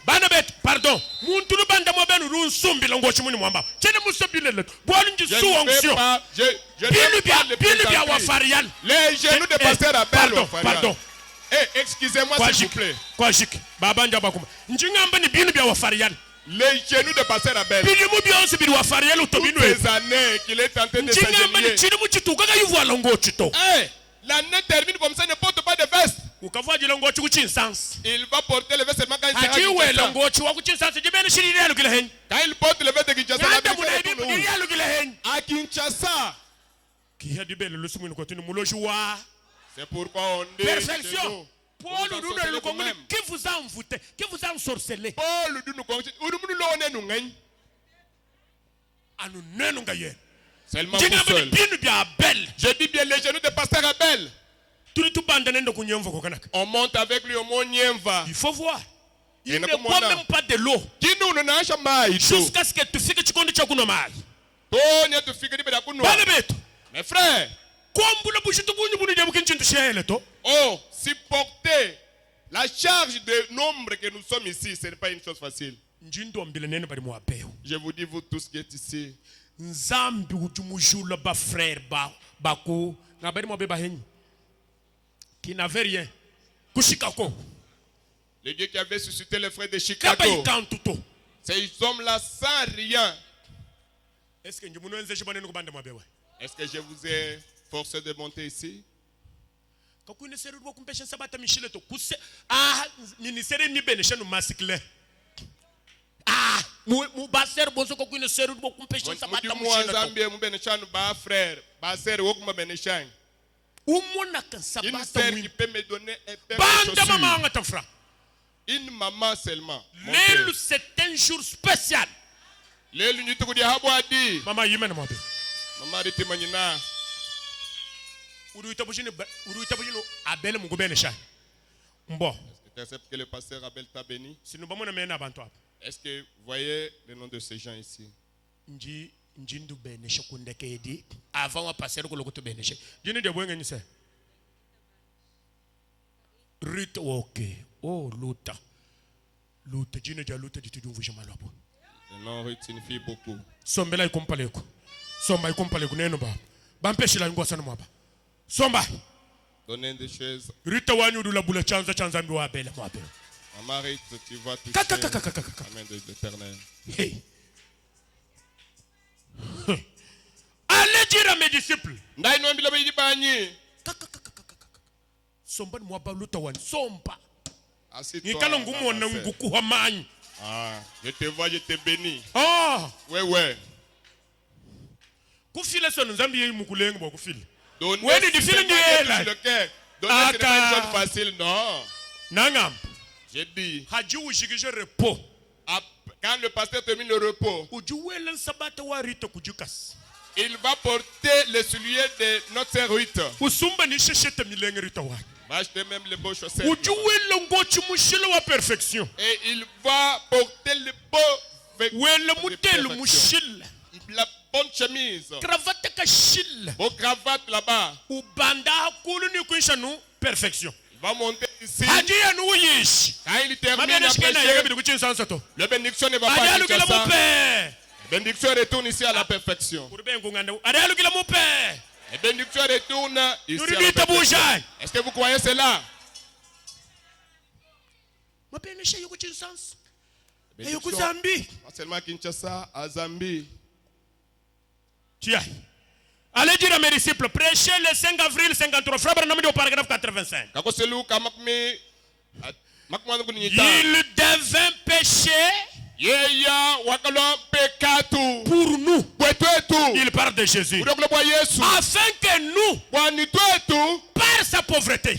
bana bet pardon. Muntu lubanda mo benu runsumbila ngo chimuni mwamba. Chene musobile leto. Bwali Je njisu ne wangsio. vais pas, je ne Binu vais pas bya le binu bya présenter. wafarial. Les genoux de pasteur Abel Pardon, Wafarial. pardon. Eh, excusez-moi s'il vous plaît. Kwa jiki. Baba njaba kuma. Njingamba ni binu bya wafarial. Les genoux de pasteur Abel. Binu mu byonse biri wafarial utobinu Toutes eyo. ces années qu'il est tenté de Njingamba ni s'agenouiller. chiri mu chituka ka yivu alongo chito. Eh, l'année termine comme ça, ne porte pas de veste. Ukavajila ngo chikuchinsansi. Il va porter le veste seulement quand il sera Akiwe Kinshasa. longo chiwa kuchinsansi jibene shiri yalo kila hen. Quand il porte le veste de Kinshasa, la Yanda vérité muna est ibi tout le yalo kila hen. à Kinshasa. Kiya dibele lusumu ko tinu muloshi wa. C'est pourquoi on dit chez Perfection. nous, Paul vous en nous sortez le vous-même. Congo qui vous a envoûté, qui vous a ensorcelé. Paul dit nous conseille, nous l'on est nous gagne. Anu nenu ngaye. Seulement Jinga vous seul. binu bya Abel. Je dis bien les genoux de pasteur Abel. Turi tubanda nendo kunyemvo ko kanaka. On monte avec lui au mont Nienva. Il faut voir. Il Il ne n'a pas boit mon même pas de l'eau. Qui nous n'a jamais eu. Jusqu'à ce que tu fiques chikondo cha kuno mali. Tonya tu figure de kuno. Bana beto. Mes frères, Kombula bushitu bunyu bunu jamu kinchintu shele to. oh, supporter la charge de nombre que nous sommes ici, ce n'est pas une chose facile. Njindo mbile nene bali mu apeo. Je vous dis, vous tous qui êtes ici, Nzambi utumujula ba frère ba ko na bali mo beba henyi. Qui n'avait rien. Kushikako. le Dieu qui avait suscité les frères de Kaba Chicago, itantuto. ces hommes-là sans rien. Est-ce que njimuno enze shibane nukubanda mwabewe? Est-ce que je vous ai forcé de monter ici? Kakuine seru rwo kumpesha sabata mishile to kuse nini sere ni benesha no masikle. Mu baser bozo kakuine seru rwo kumpesha sabata mishile to. Zambie mubeneshanu ba frère, ba sœur wokuma beneshang. Umona kan Une sabata sœur mu. qui peut me donner un paire de Banda mama chaussures. nga tafra. Une maman seulement. Lelu c'est un jour spécial. Lelu nyutuku di habwadi. Mama yime na mwabe. Mama riti manyina. Uruita bujino abele mu kubenesha. Mbo. Est-ce que tu acceptes que le pasteur Abel t'a béni? Sinu bamona mena abantu apa. Est-ce que vous voyez le nom de ces gens ici? Njindu benesha kundekedi avant wa passer ko lokuto benesha. Jini de bwenga nyise. Rite okay. Oh luta. Luta jini ja luta ditujumvusha malabo. Le nom signifie beaucoup. Sombela ikompaleko. Somba ikompaleko neno ba. Bampeshila ngosa no mwaba. Somba. Donnez des choses. Rita wanyu dula bula chanza mbi wa bele mwabe. Maman Rite, tu vas toucher Kaka. la main de l'Éternel. Hey. Allez dire à mes disciples. Ndai no mbila bayidi banyi. Somba ni mwaba luta wani. Somba. Assieds-toi. Nikala ngumu wana avancez. nguku wa manyi. Ah, je te vois, je te bénis. Ah. Ouais. Kufile sono nzambi yeyi mukulenga bwa kufile. Donnez Ouais, ni difficile sur ni hela. le cœur. Donnez, ce n'est pas une chose facile, non. Nangam. J'ai dit, repos. Quand le pasteur termine le repos, il va porter les souliers de notre sœur Ruth. Va acheter même les beaux chaussettes. Et il va porter le beau la bonne chemise. Beau cravate là-bas. Perfection. Il va monter ici. Quand il termine la prêcher, la bénédiction ne va pas quitter ça. La bénédiction retourne ici à la perfection. La bénédiction retourne ici à la perfection. Est-ce que vous croyez cela? Pas seulement Kinshasa, à Zambie. Allez dire à mes disciples, prêchez le 5 avril 53. Frère Branham dit au paragraphe 85. Il devint péché pour nous. Il parle de Jésus. Afin que nous, par sa pauvreté.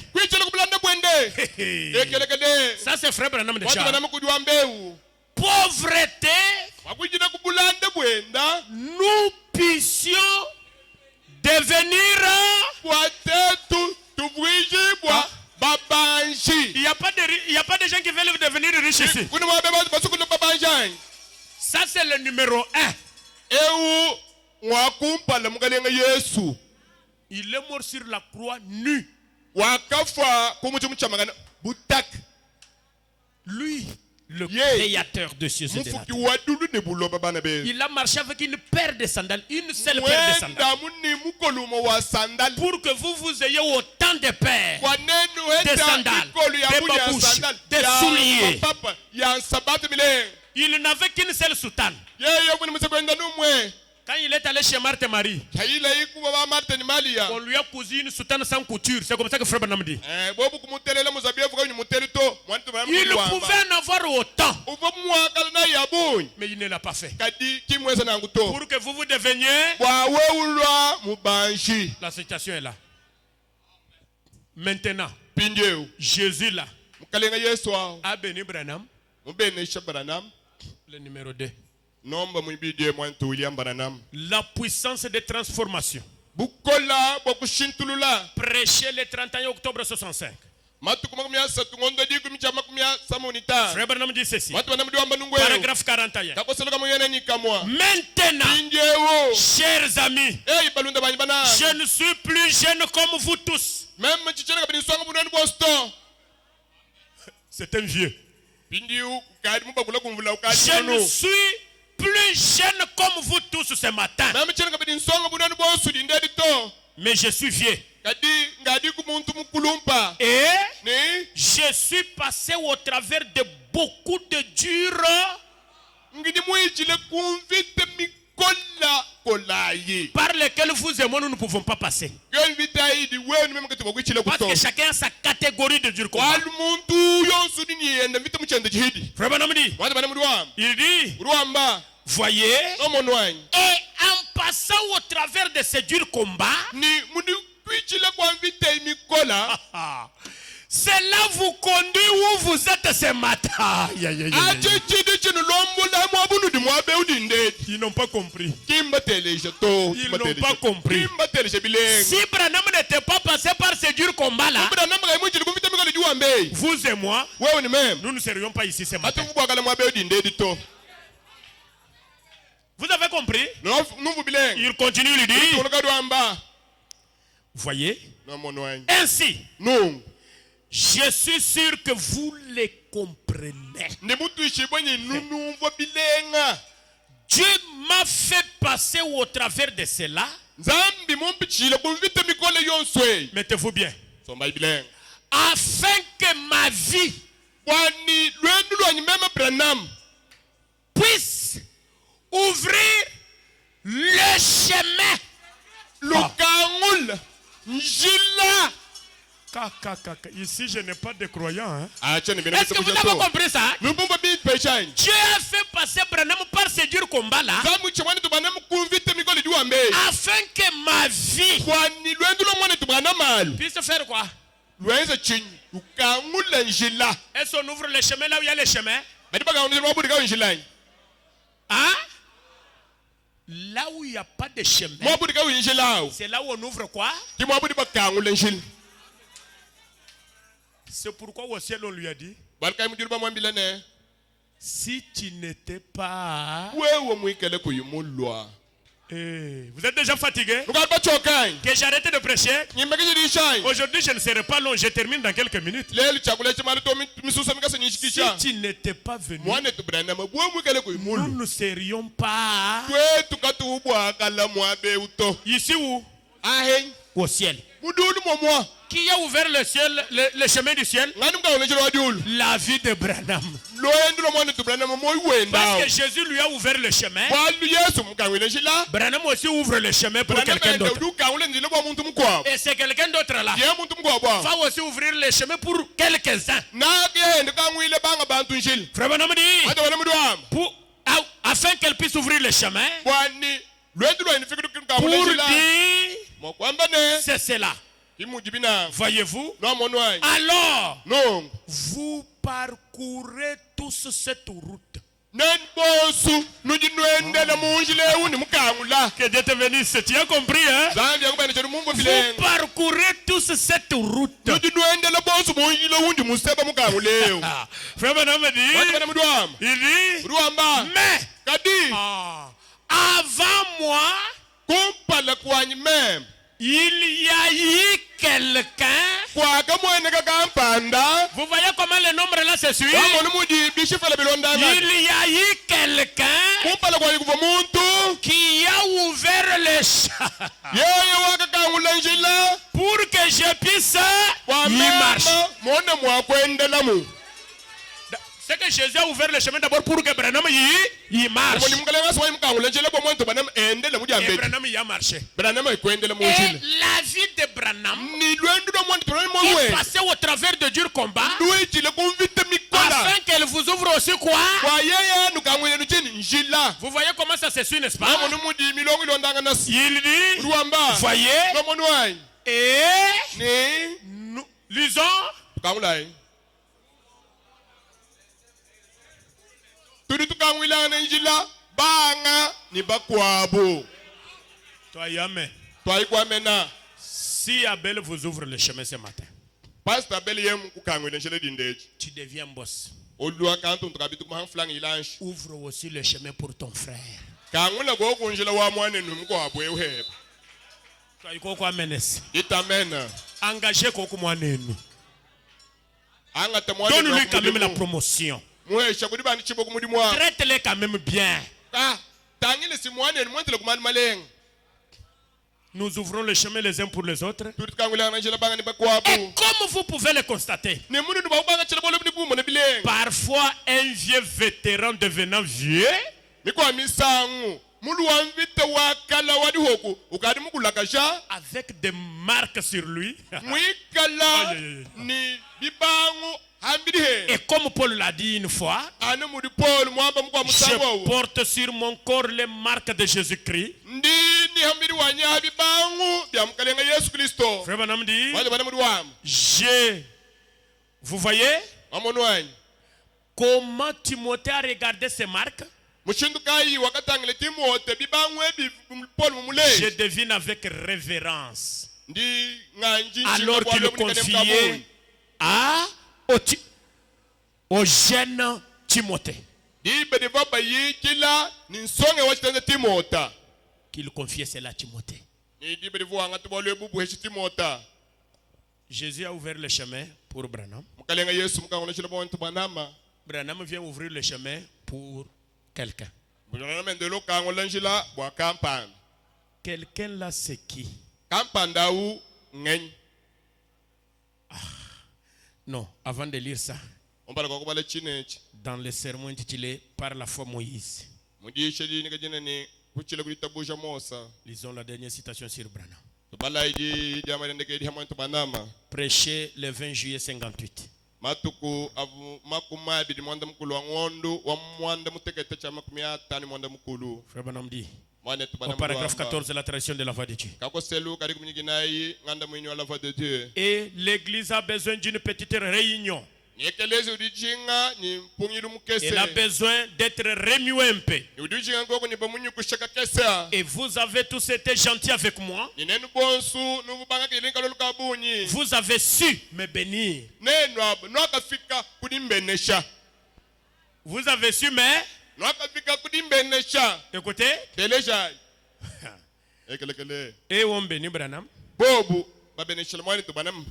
Ça c'est Frère Branham déjà. Pauvreté, nous puissions devenir. Il n'y a pas de gens qui veulent devenir riches ici. Ça c'est le numéro 1. Il est mort sur la croix nu. Lui, le créateur de cieux et de la terre. Il a marché avec une paire de sandales, une seule paire de sandales. Pour que vous ayez autant de paires, de sandales, de babouches, de souliers. Il n'avait qu'une seule soutane. Quand il est allé chez Marthe et Marie, on lui a cousu une soutane sans couture. C'est comme ça que Frère Branham dit. Il pouvait en avoir autant, mais il ne l'a pas fait. Pour que vous deveniez. La citation est là. Maintenant, Jésus là a béni Branham. Le numéro 2. La puissance de transformation. Prêché le 31 octobre 65. Frère Branham dit ceci. Paragraphe 41. Maintenant, chers amis, je ne suis plus jeune comme vous tous. C'est un vieux. Je ne suis plus jeune comme vous tous ce matin. Mais je suis vieux. Et je suis passé au travers de beaucoup de durs. Par lesquels vous et moi nous ne pouvons pas passer. Parce que chacun a sa catégorie de dur combat. Frère Branham dit, il dit, voyez, et en passant au travers de ces durs combats, cela vous conduit où vous êtes ce matin. Ils n'ont pas compris. Ils n'ont pas compris. Si Branham n'était pas passé par ces durs combats-là, vous et moi, nous ne serions pas ici ce matin. Vous avez compris? Il continue, il dit, voyez, ainsi, je suis sûr que vous les comprenez. Dieu m'a fait passer au travers de cela. Mettez-vous bien. Afin que ma vie puisse ouvrir le chemin. Ici, je n'ai pas de croyants. Hein? Est-ce que vous avez compris ça? Dieu a fait passer Branham par ces durs combats-là, afin que ma vie puisse faire quoi? Est-ce qu'on ouvre le chemin là où il y a le chemin? Hein? Là où il n'y a pas de chemin, c'est là où on ouvre quoi? C'est pourquoi au ciel on lui a dit, si tu n'étais pas... vous êtes déjà fatigué? Que j'arrête de prêcher? Aujourd'hui je ne serai pas long, je termine dans quelques minutes. Si tu n'étais pas venu, nous ne serions pas ici où? Au ciel. Qui a ouvert le ciel, le chemin du ciel? La vie de Branham. Parce que Jésus lui a ouvert le chemin. Branham aussi ouvre le chemin pour quelqu'un d'autre. Et c'est quelqu'un d'autre là va aussi ouvrir le chemin pour quelques-uns. Frère Branham dit, afin qu'elle puisse ouvrir le chemin, pour dire, c'est cela. Voyez-vous? Alors, vous parcourez tous cette route. Que Dieu te bénisse. Tu as compris, hein? Vous parcourez tous cette route. Frère Branham dit, il dit, mais avant moi, il y a eu quelqu'un. Vous voyez comment le nombre là se suit? Il y a eu quelqu'un qui a ouvert le chemin pour que je puisse y marcher. C'est que Jésus a ouvert le chemin d'abord pour que Branham y marche. Et Branham y a marché. Et la vie de Branham est passée au travers de durs combats afin qu'elle vous ouvre aussi quoi? Vous voyez comment ça se suit, n'est-ce pas? Il dit, voyez, et nous lisons. Toi, amen. Si Abel vous ouvre le chemin ce matin, tu deviens boss. Ouvre aussi le chemin pour ton frère. Engagez donne-lui quand même la promotion. Traite-les quand même bien. Nous ouvrons le chemin les uns pour les autres. Et comme vous pouvez le constater, parfois un vieux vétéran devenant vieux avec des marques sur lui. Et comme Paul l'a dit une fois, je porte sur mon corps les marques de Jésus-Christ. Frère Branham dit, vous voyez comment Timothée a regardé ces marques? Je devine avec révérence. Alors qu'il confiait au jeune Timothée. Qu'il confiait cela à Timothée. Jésus a ouvert le chemin pour Branham. Branham vient ouvrir le chemin pour quelqu'un. Quelqu'un là, c'est qui? Non, avant de lire ça, dans le sermon intitulé Par la foi Moïse, lisons la dernière citation sur Branham. Prêché le 20 juillet 58. Frère Branham dit, Au paragraphe 14 de la tradition de la voix de Dieu. Et l'église a besoin d'une petite réunion. Elle a besoin d'être remuée un peu. Et vous avez tous été gentils avec moi. Vous avez su me bénir. Vous avez su me... Écoutez. Et on bénit Branham.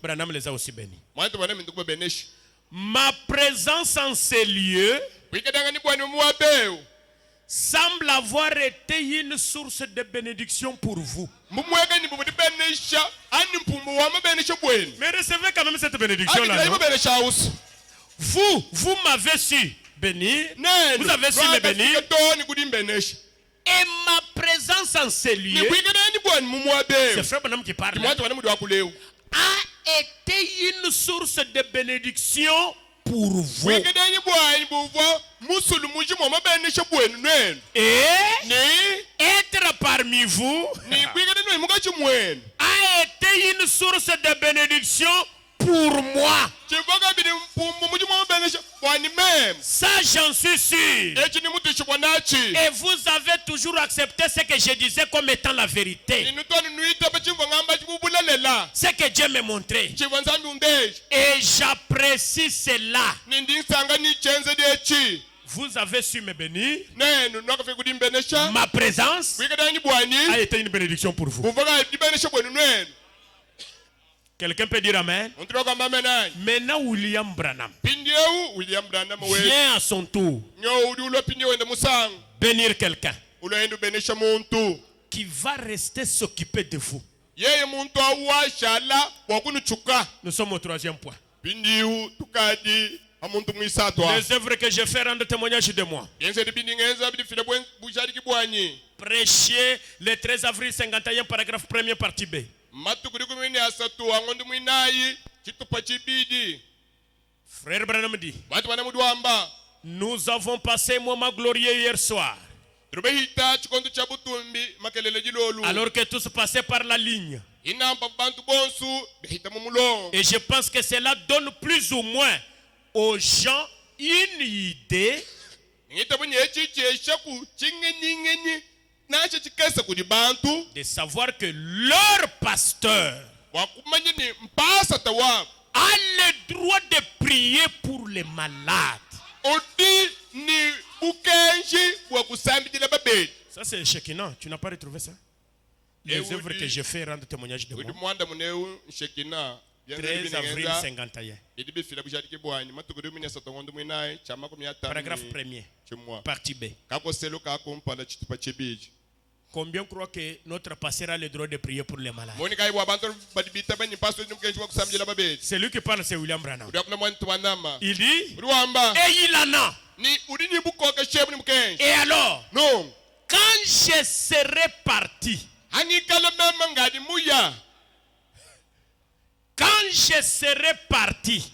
Branham les a aussi bénis. Ma présence en ces lieux semble avoir été une source de bénédiction pour vous. Mais recevez quand même cette bénédiction-là. Vous m'avez su bénir. Vous avez su me bénir. Et ma présence en ces lieux, c'est Frère Branham qui parle, a été une source de bénédiction pour vous. Et être parmi vous a été une source de bénédiction pour moi. Ça, j'en suis sûr. Et vous avez toujours accepté ce que je disais comme étant la vérité. Ce que Dieu m'a montré. Et j'apprécie cela. Vous avez su me bénir. Ma présence a été une bénédiction pour vous. Quelqu'un peut dire amen. Maintenant, William Branham vient à son tour bénir quelqu'un qui va rester s'occuper de vous. Nous sommes au troisième point. Les œuvres que je fais rendent témoignage de moi. Prêcher le 13 avril 51, paragraphe 1er, partie B. Frère Branham dit, nous avons passé un moment glorieux hier soir. Alors que tous passaient par la ligne. Et je pense que cela donne plus ou moins aux gens une idée de savoir que leur pasteur a le droit de prier pour les malades. Ça c'est Shekinah, tu n'as pas retrouvé ça? Les œuvres que je fais rendent témoignage de moi. 13 avril 51. Paragraphe 1er, partie B. Combien croient que notre pasteur a le droit de prier pour les malades? C'est lui qui parle, c'est William Branham. Il dit, et il en a. Et alors, quand je serai parti, quand je serai parti,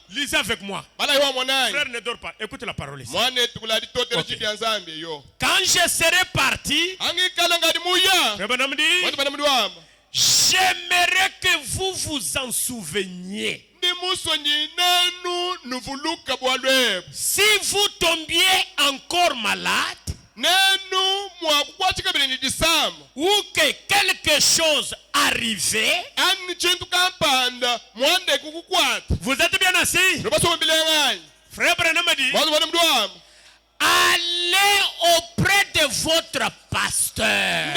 lisez avec moi. Frère, ne dors pas. Écoute la parole ici. Okay. Quand je serai parti, j'aimerais que vous vous en souveniez. Si vous tombiez encore malade, ou que quelque chose arrivait, vous êtes bien assis? Frère Branham dit, allez auprès de votre pasteur.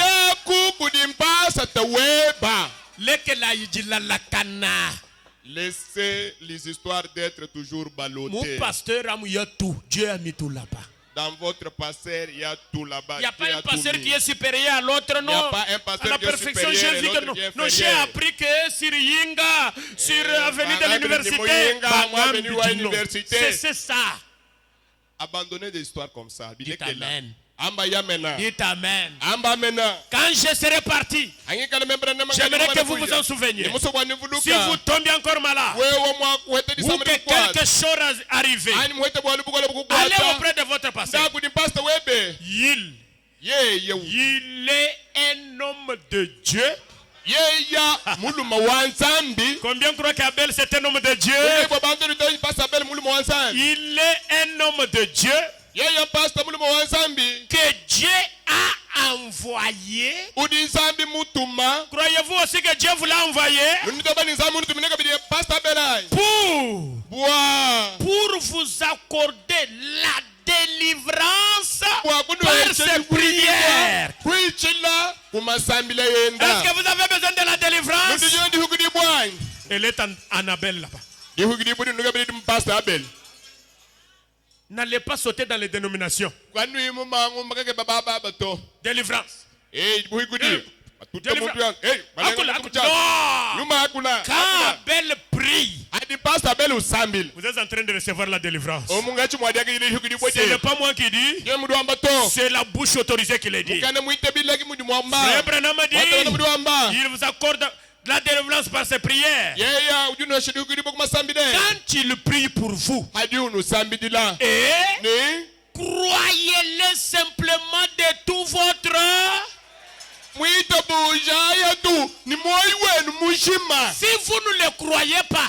Laissez les histoires d'être toujours ballottées. Mon pasteur a mis tout. Dieu a mis tout là-bas. Dans votre pasteur, il y a tout là-bas. Il n'y a pas un pasteur qui est supérieur à l'autre, non. Il n'y a pas un pasteur à la perfection, j'ai vu que non. Non, j'ai appris que sur Yinga, sur l'avenue de l'université, c'est ça. Abandonnez des histoires comme ça. Dites amen. Dites amen. Quand je serai parti, j'aimerais que vous vous en souveniez. Si vous tombez encore malade, ou que quelque chose arrive, allez auprès de votre pasteur. Il est un homme de Dieu. Combien croient qu'Abel c'est un homme de Dieu? Il est un homme de Dieu que Dieu a envoyé. Croyez-vous aussi que Dieu vous l'a envoyé pour vous accorder la délivrance par ses prières? Est-ce que vous avez besoin de la délivrance? Elle est en Abel là-bas. N'allez pas sauter dans les dénominations. Délivrance. Quand Abel prie, vous êtes en train de recevoir la délivrance. Ce n'est pas moi qui dis, c'est la bouche autorisée qui le dit. Frère Branham dit, il vous accorde la délivrance par ses prières. Quand il prie pour vous, et croyez-le simplement de tout votre. Si vous ne le croyez pas,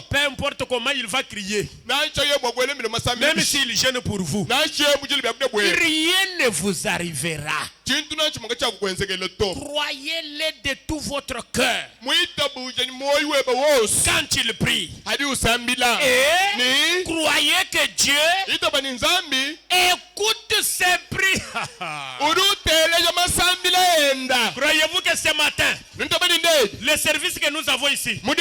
peu importe comment il va crier, même s'il gêne pour vous, rien ne vous arrivera. Croyez-le de tout votre cœur. Quand il prie, et croyez que Dieu écoute ses prières. Croyez-vous que ce matin, le service que nous avons ici, vous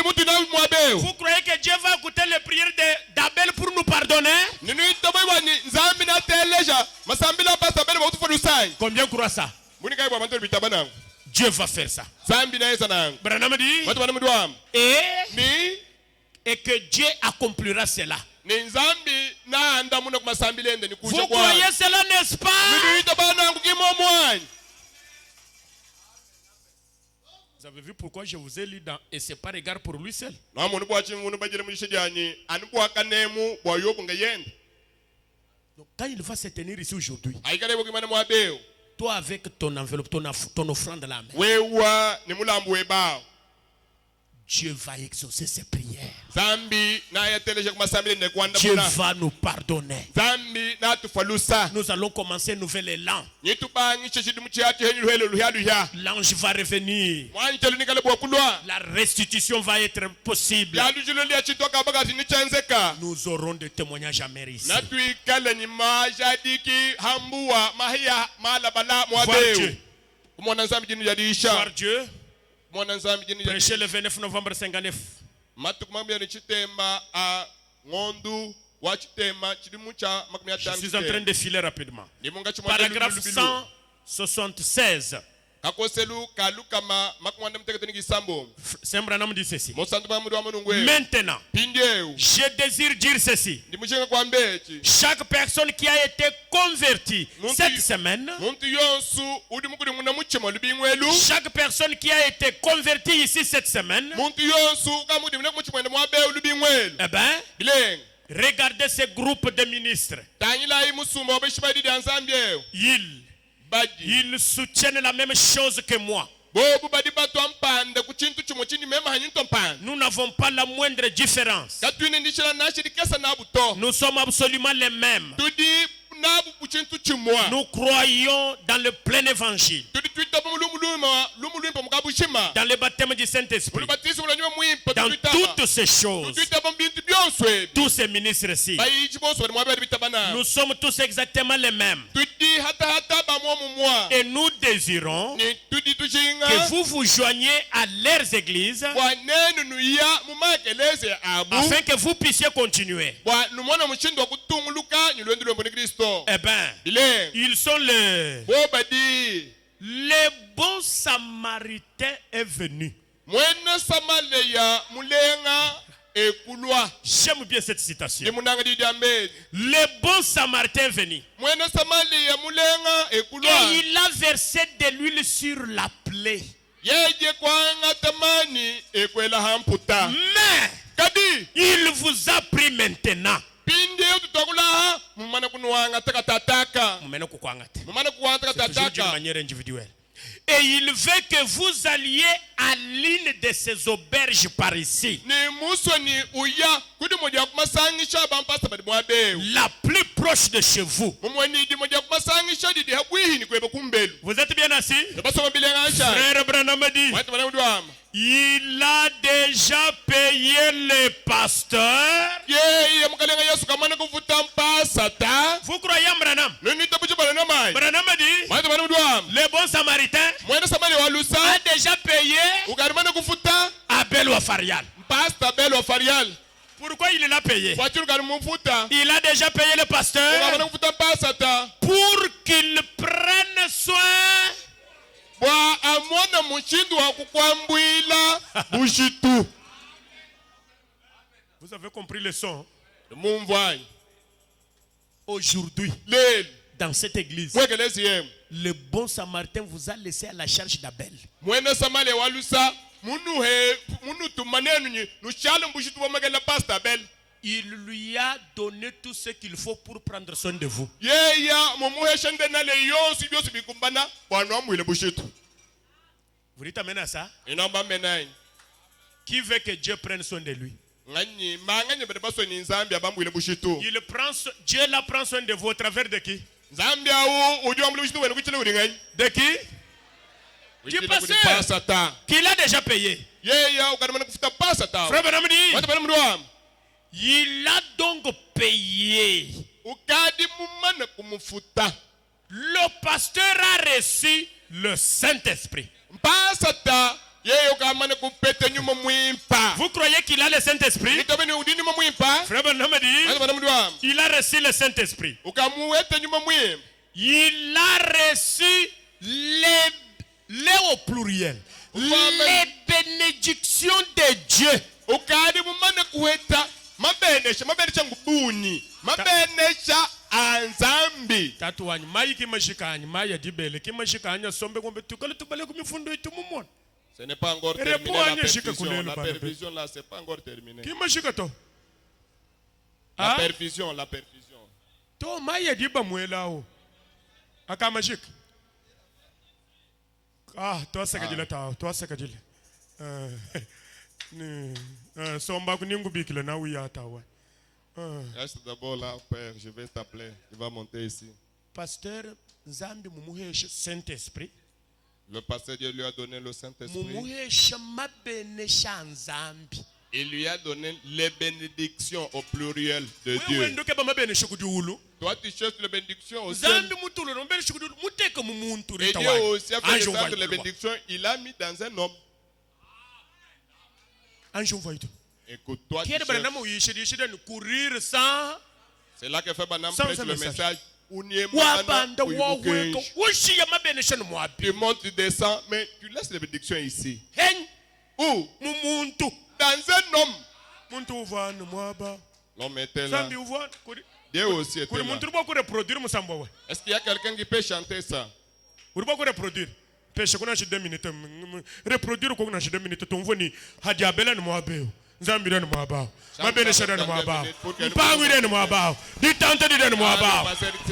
croyez que Dieu va écouter les prières d'Abel pour nous pardonner? Combien croient ça? Dieu va faire ça. Branham dit, et que Dieu accomplira cela. Vous croyez cela, n'est-ce pas? Vous avez vu pourquoi je vous ai lu dans Et c'est pas regard pour lui seul. Donc quand il va se tenir ici aujourd'hui, toi avec ton enveloppe, ton offrande à la main, Dieu va exaucer ses prières. Dieu va nous pardonner. Nous allons commencer un nouvel élan. L'ange va revenir. La restitution va être possible. Nous aurons des témoignages amers ici. Voir Dieu. Prêcher le 29 novembre 59. Je suis en train de filer rapidement. Paragraphe 176. Saint Branham dit ceci. Maintenant, je désire dire ceci. Chaque personne qui a été convertie cette semaine, chaque personne qui a été convertie ici cette semaine, eh ben, regardez ce groupe de ministres. Ils soutiennent la même chose que moi. Nous n'avons pas la moindre différence. Nous sommes absolument les mêmes. Nous croyons dans le plein évangile, dans le baptême du Saint-Esprit, dans toutes ces choses. Tous ces ministres-ci, nous sommes tous exactement les mêmes. Et nous désirons que vous vous joigniez à leurs églises afin que vous puissiez continuer. Eh bien, ils sont les bons samaritains est venu. J'aime bien cette citation. Le bon samaritain est venu. Et il a versé de l'huile sur la plaie. Mais il vous a pris maintenant mumane kunuanga takatataka mumene kukwangata mumane kuwanga c'est toujours d'une takatataka manière individuelle. Et il veut que vous alliez à l'une de ces auberges par ici. La plus proche de chez vous. Vous êtes bien assis? Frère Branham dit, il a déjà payé le pasteur. Vous croyez en Branham? Branham dit, le bon samaritain a déjà payé Abel Wafarial. Pourquoi il l'a payé? Il a déjà payé le pasteur pour qu'il prenne soin. Vous avez compris le son? Aujourd'hui, dans cette église, le bon samaritain vous a laissé à la charge d'Abel. Il lui a donné tout ce qu'il faut pour prendre soin de vous. Vous dites amen à ça? Qui veut que Dieu prenne soin de lui? Dieu la prend soin de vous au travers de qui? De qui? Du pasteur qu'il a déjà payé. Frère Branham dit, il a donc payé. Le pasteur a reçu le Saint-Esprit. Vous croyez qu'il a le Saint-Esprit? Frère Branham dit, il a reçu le Saint-Esprit. Il a reçu les au pluriel, les bénédictions de Dieu. Ce n'est pas encore terminé, la perfusion là, c'est pas encore terminé. La perfusion, la perfusion. Ah, toi c'est que toi c'est que Reste d'abord là, Père, je vais t'appeler, tu vas monter ici. Pasteur Nzambi mumuheshe Saint-Esprit. Le pasteur Dieu lui a donné le Saint-Esprit. Il lui a donné les bénédictions au pluriel de Dieu. Toi, tu cherches les bénédictions au ciel. Et Dieu aussi a fait ça que les bénédictions, il a mis dans un homme. Écoute, toi, tu cherches. C'est là que fait Branham prêche le message. Tu montes, tu descends, mais tu laisses les bénédictions ici. Où? Dans un homme. L'homme était là. Dieu aussi était là. Est-ce qu'il y a quelqu'un qui peut chanter ça? Reproduire quoi 2 minutes Zambira no mwabao. Mabene shada no mwabao. Mpangu ide no mwabao. Ditante ide no mwabao.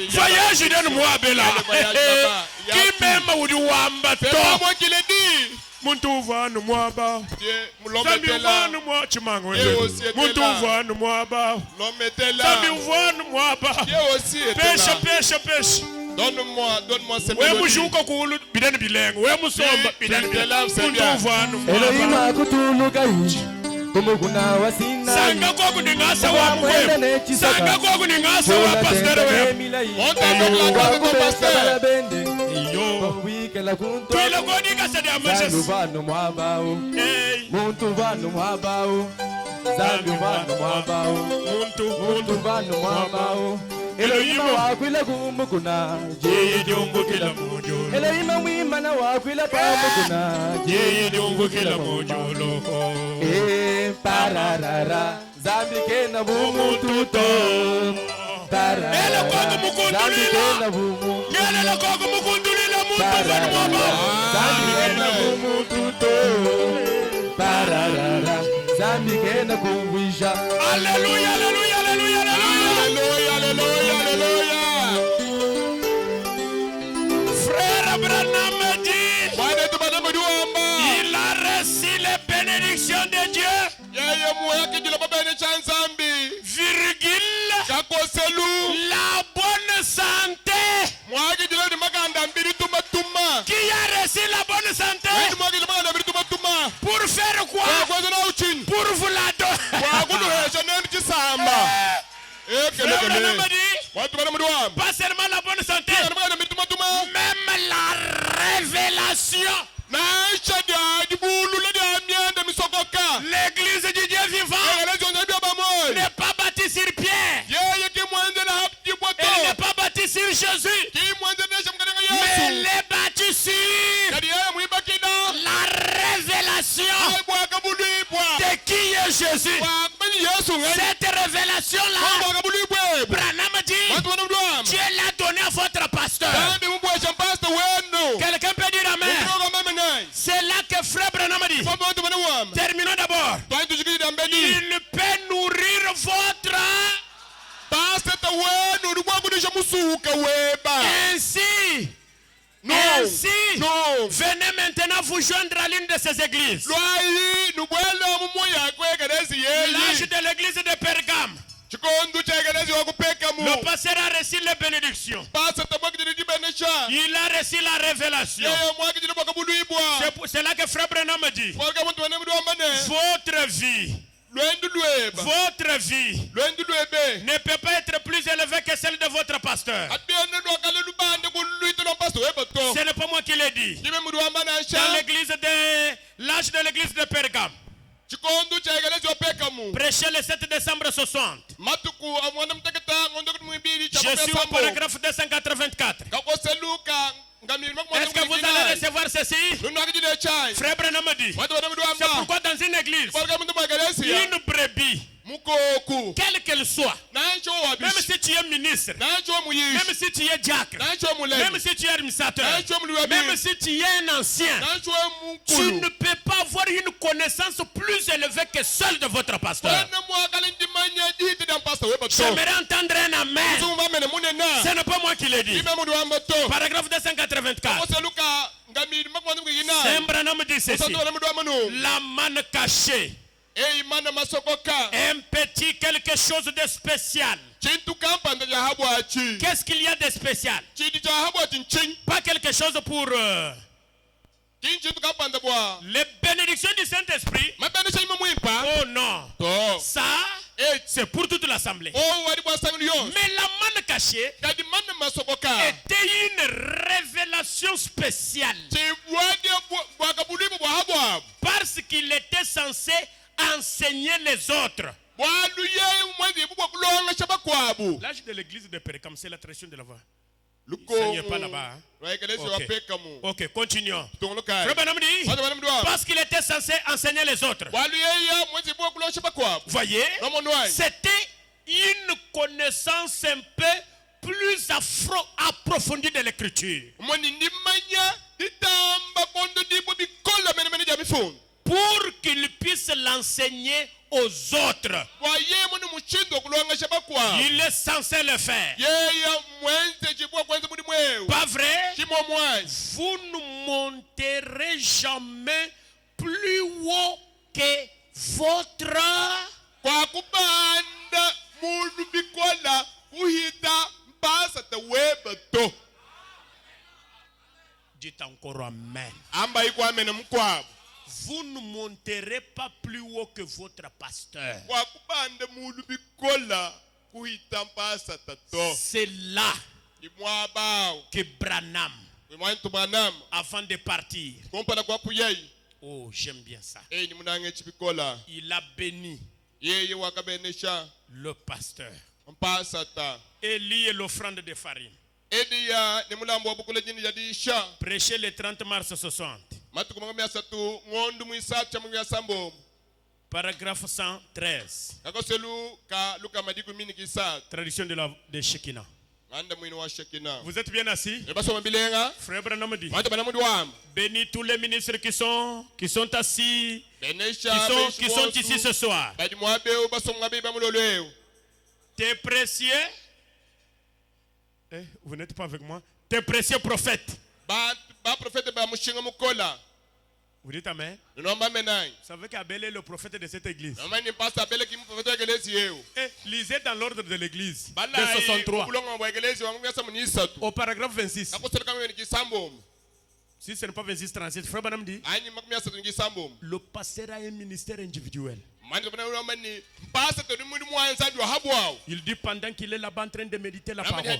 Voyage ide no mwabela. Kimema udi wamba to. Muntu uva no mwabao. Zambi uva no mwabao. Chimango wende. Muntu uva no mwabao. Zambi uva no mwabao. Pêche. Donne-moi ces mélodies. We mushuko kulu bidani bilengo. We musomba bidani bilengo. Muntu uva no mwabao. Elohima kutulugai. Sanga kwa kuningasa wa mwe. Sanga kwa kuningasa wa pastor we. Iyo. Tuila kwa ningasa de amashes. Vanu mwabao. Muntu vanu mwabao. Zambi vanu mwabao. Muntu vanu mwabao. Elohima wakwila kumukuna. Yeye jongo kila mojo. Elohima wimana wakwila kumukuna. Yeye jongo kila mojo loko. Pararara, Zambi kena bumuntu to. Pararara, Zambi kena bumuntu. Yele koko mukundulila muntu vanu mwabao. Zambi kena bumuntu to. Pararara, Zambi kena kuwisha. Hallelujah, hallelujah, hallelujah, hallelujah. la bonne santé. Pour faire quoi? Pour vous la donner. Pas seulement la bonne santé, même la révélation. L'église du Dieu vivant n'est pas bâtie sur Pierre. Elle n'est pas bâtie sur Jésus. Mais elle est bâtie sur la révélation de qui est Jésus. Cette révélation-là, Branham dit, Dieu l'a donnée à votre pasteur. Quelqu'un peut dire amen. C'est là que frère Branham dit. Terminons d'abord. Il peut nourrir votre. Ainsi, venez maintenant vous joindre à l'une de ces églises. L'âge de l'église de Pergame. Le pasteur a reçu les bénédictions. Il a reçu la révélation. C'est là que frère Branham dit, votre vie ne peut pas être plus élevée que celle de votre pasteur. Ce n'est pas moi qui l'ai dit. Dans l'église de l'âge de l'église de Pergame. Prêché le 7 décembre 60. Je suis au paragraphe 284. Est-ce que vous allez recevoir ceci? Frère Branham dit, c'est pourquoi dans une église, une brebis, quelle qu'elle soit, même si tu es ministre, même si tu es diacre, même si tu es administrateur, même si tu es un ancien, tu ne peux pas avoir une connaissance plus élevée que celle de votre pasteur. J'aimerais entendre un amen. Ce n'est pas moi qui l'ai dit. Paragraphe 284. Saint Branham dit ceci. La manne cachée. Un petit quelque chose de spécial. Qu'est-ce qu'il y a de spécial? Pas quelque chose pour les bénédictions du Saint-Esprit. Oh non. Ça, c'est pour toute l'assemblée. Mais la manne cachée était une révélation spéciale. Parce qu'il était censé enseigner les autres. L'âge de l'église de Pergame, c'est la tradition de la voix. Ça n'est pas là-bas. Hein? Ok, continuons. Parce qu'il était censé enseigner les autres. Voyez, c'était une connaissance un peu plus approfondie de l'écriture. Pour qu'il puisse l'enseigner aux autres. Il est censé le faire. Pas vrai? Vous ne monterez jamais plus haut que votre. Dites encore amen. Vous ne monterez pas plus haut que votre pasteur. C'est là que Branham, avant de partir, oh j'aime bien ça, il a béni le pasteur et lié l'offrande de farine. Prêché le 30 mars 60. Paragraphe 113. Tradition de Shekinah. Vous êtes bien assis? Frère Branham dit, bénis tous les ministres qui sont assis, qui sont ici ce soir. Tes précieux, vous n'êtes pas avec moi, tes précieux prophètes. Vous dites amen? Vous savez qu'Abel est le prophète de cette église. Lisez dans l'ordre de l'église. De 63. Au paragraphe 26. Si ce n'est pas 26-37, Frère Branham dit, le pasteur a un ministère individuel. Il dit pendant qu'il est là-bas en train de méditer la parole,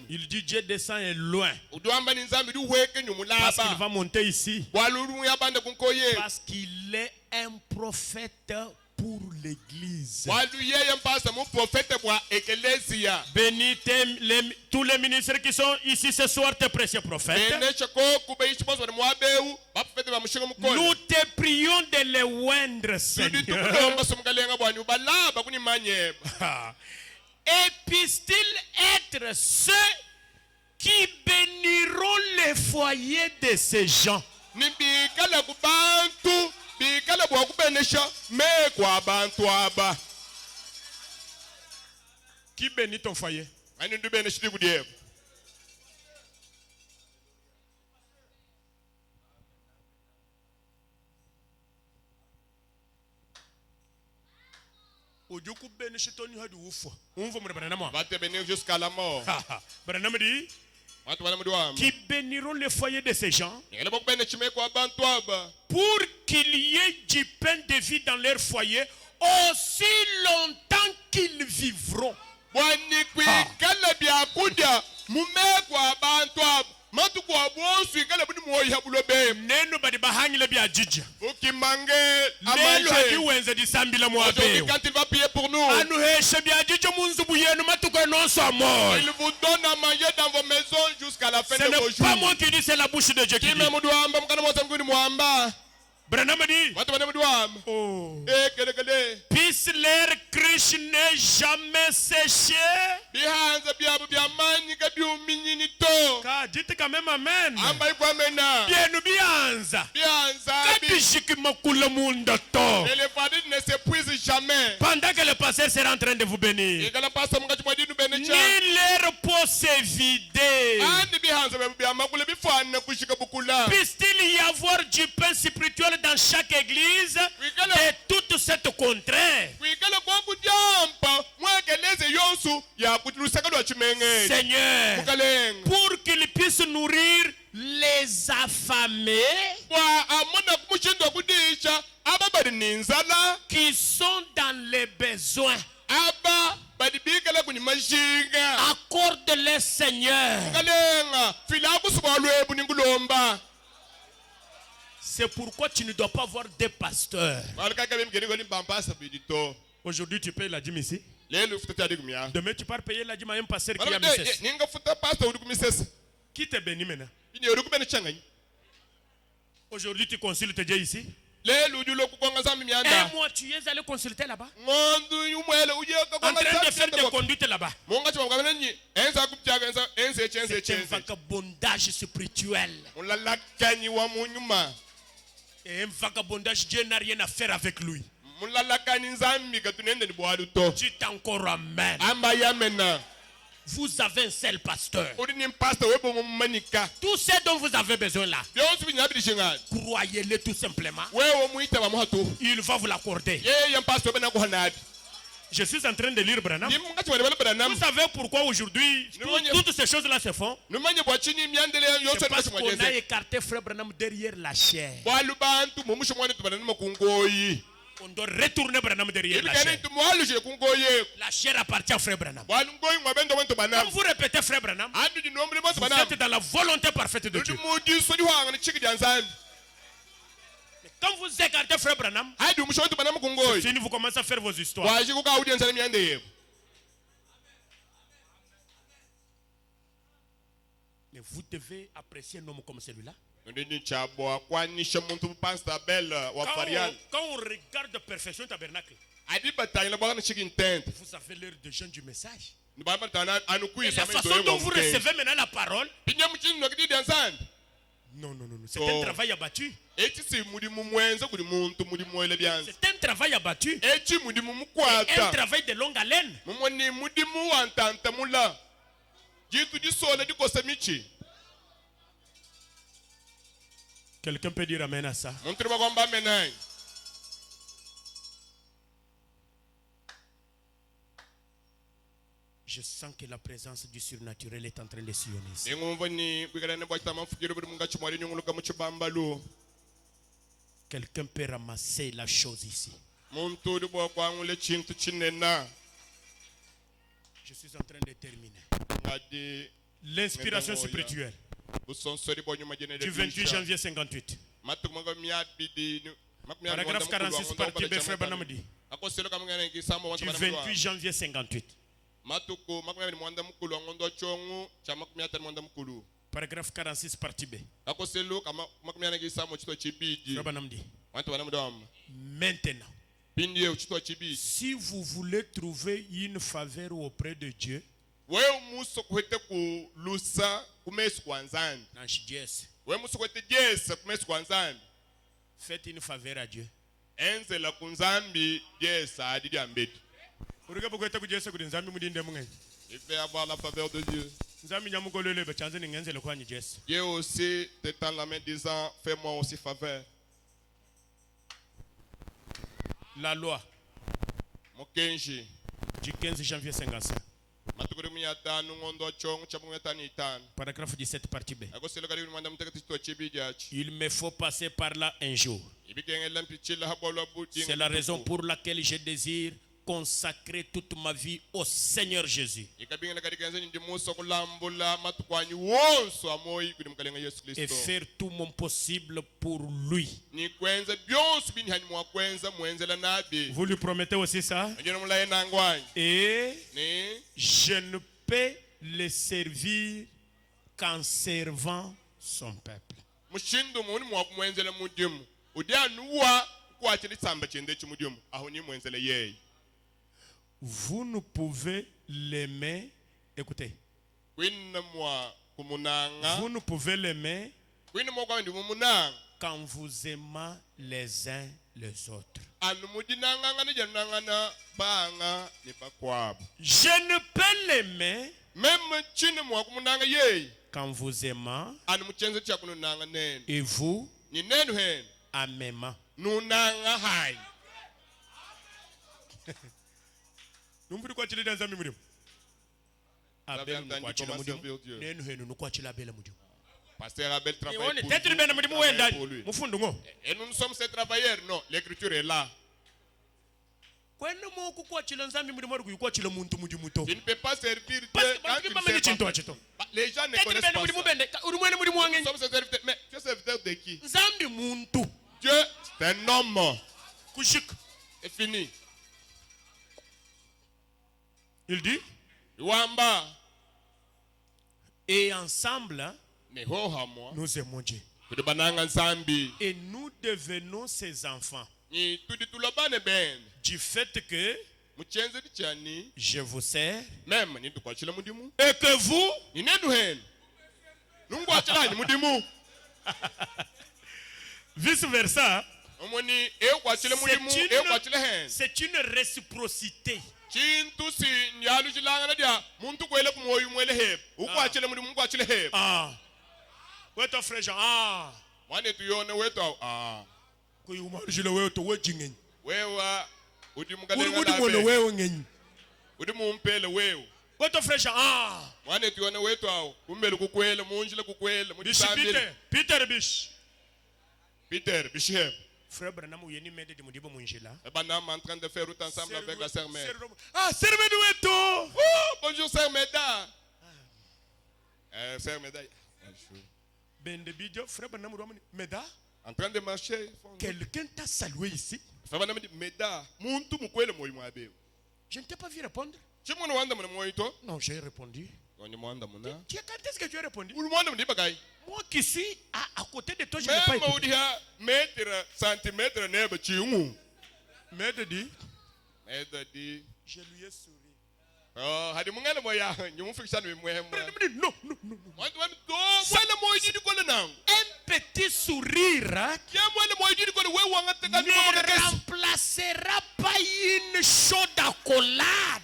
il dit Dieu descend est loin. Parce qu'il va monter ici. Parce qu'il est un prophète pour l'église. Bénis tous les ministres qui sont ici ce soir, tes précieux prophètes. Nous te prions de les oindre, Seigneur. Et puisse-t-il être ceux qui béniront les foyers de ces gens. Qui bénit ton foyer? Va te bénir jusqu'à la mort. Qui béniront les foyers de ces gens pour qu'il y ait du pain de vie dans leur foyer aussi longtemps qu'ils vivront. Neno badi bahangile bya jija. Lelo hadi wenze di sambila mwabeo. Quand il va prier pour nous, anu heshe bya jija munzu buyenu matuko nonso amor. il vous donne à manger dans vos maisons jusqu'à la fin de vos jours. Ce n'est pas moi qui dis, c'est la bouche de Dieu qui dit. Branham dit, oh, puisse leur cruche n'est jamais séché. Car dites quand même amen. Bien nous bianza. Kapishiki makula munda to. Et les fadis ne s'épuisent jamais. Pendant que le pasteur sera en train de vous bénir, ni leur peau s'est vidée. Puisse-t-il y avoir du pain spirituel dans chaque église et toute cette contrée. Seigneur, pour qu'ils puissent nourrir les affamés qui sont dans les besoins. Accorde-les, Seigneur. C'est pourquoi tu ne dois pas avoir des pasteurs. Aujourd'hui, tu payes la dîme ici. Demain, tu pars payer la dîme à un pasteur qui a mis. Qui te bénit maintenant? Aujourd'hui, tu consultes Dieu ici. Et moi, tu es allé consulter là-bas. En train de faire des conduites là-bas. C'est un vagabondage spirituel. Et un vagabondage, Dieu n'a rien à faire avec lui. Dites encore amen. Vous avez un seul pasteur. Tout ce dont vous avez besoin là, croyez-le tout simplement. Il va vous l'accorder. Je suis en train de lire Branham. Vous savez pourquoi aujourd'hui toutes ces choses-là se font? C'est parce qu'on a écarté Frère Branham derrière la chair. On doit retourner Branham derrière la chair. La chair appartient à Frère Branham. Quand vous répétez Frère Branham, vous êtes dans la volonté parfaite de Dieu. Mais quand vous écartez Frère Branham, c'est fini, vous commencez à faire vos histoires. Mais vous devez apprécier un homme comme celui-là. Quand on regarde de Perfection Tabernacle, vous avez l'air de gens du message. Et la façon dont vous recevez maintenant la parole, non, c'est un travail abattu. C'est un travail abattu. Et un travail de longue haleine. Quelqu'un peut dire amen à ça? Je sens que la présence du surnaturel est en train de sillonner ici. Quelqu'un peut ramasser la chose ici. Je suis en train de terminer. L'inspiration spirituelle. Du 28 janvier 58. Paragraphe 46, partie B, frère Banamadi. Du 28 janvier 58. Paragraphe 46, partie B. Frère Banamadi. Maintenant, si vous voulez trouver une faveur auprès de Dieu, faites une faveur à Dieu. Il fait avoir la faveur de Dieu. Dieu aussi t'étend la main disant, fais-moi aussi faveur. La loi du 15 janvier 55. Paragraphe 17, partie B. Il me faut passer par là un jour. C'est la raison pour laquelle je désire consacrer toute ma vie au Seigneur Jésus et faire tout mon possible pour lui. Vous lui promettez aussi ça? Et je ne peux le servir qu'en servant son peuple. Vous ne pouvez l'aimer, écoutez, vous ne pouvez l'aimer qu'en vous aimant les uns les autres. Je ne peux l'aimer qu'en vous aimant et vous en m'aimant. Pasteur Abel travaille pour lui. Et nous sommes ses travailleurs. Non, l'écriture est là. Tu ne peux pas servir Dieu quand tu ne sais pas. Les gens ne connaissent pas ça. Nous sommes ses serviteurs. Mais tu es serviteur de qui? Dieu, c'est un homme. C'est fini. Il dit, et ensemble, nous aimons Dieu. Et nous devenons ses enfants. Du fait que je vous sers et que vous, vice versa, c'est une réciprocité. Weto frère Jean. Peter Bish. Peter Bishop. Frère Branham ou yeni mede de mudibo munjila. Branham en train de faire route ensemble avec la sœur Mère. Ah, sœur Medoueto. Bonjour sœur Meda. Sœur Meda. Ben de Bidjo, frère Branham Meda. En train de marcher. Quelqu'un t'a salué ici. Frère Branham dit Meda, muntu mukwele moyo mwabe. Je ne t'ai pas vu répondre. Non, j'ai répondu. Quand est-ce que tu as répondu? Moi qui suis à côté de toi, je n'ai pas écouté. Maître dit, je lui ai souri. Non. Un petit sourire ne remplacera pas une chaude accolade.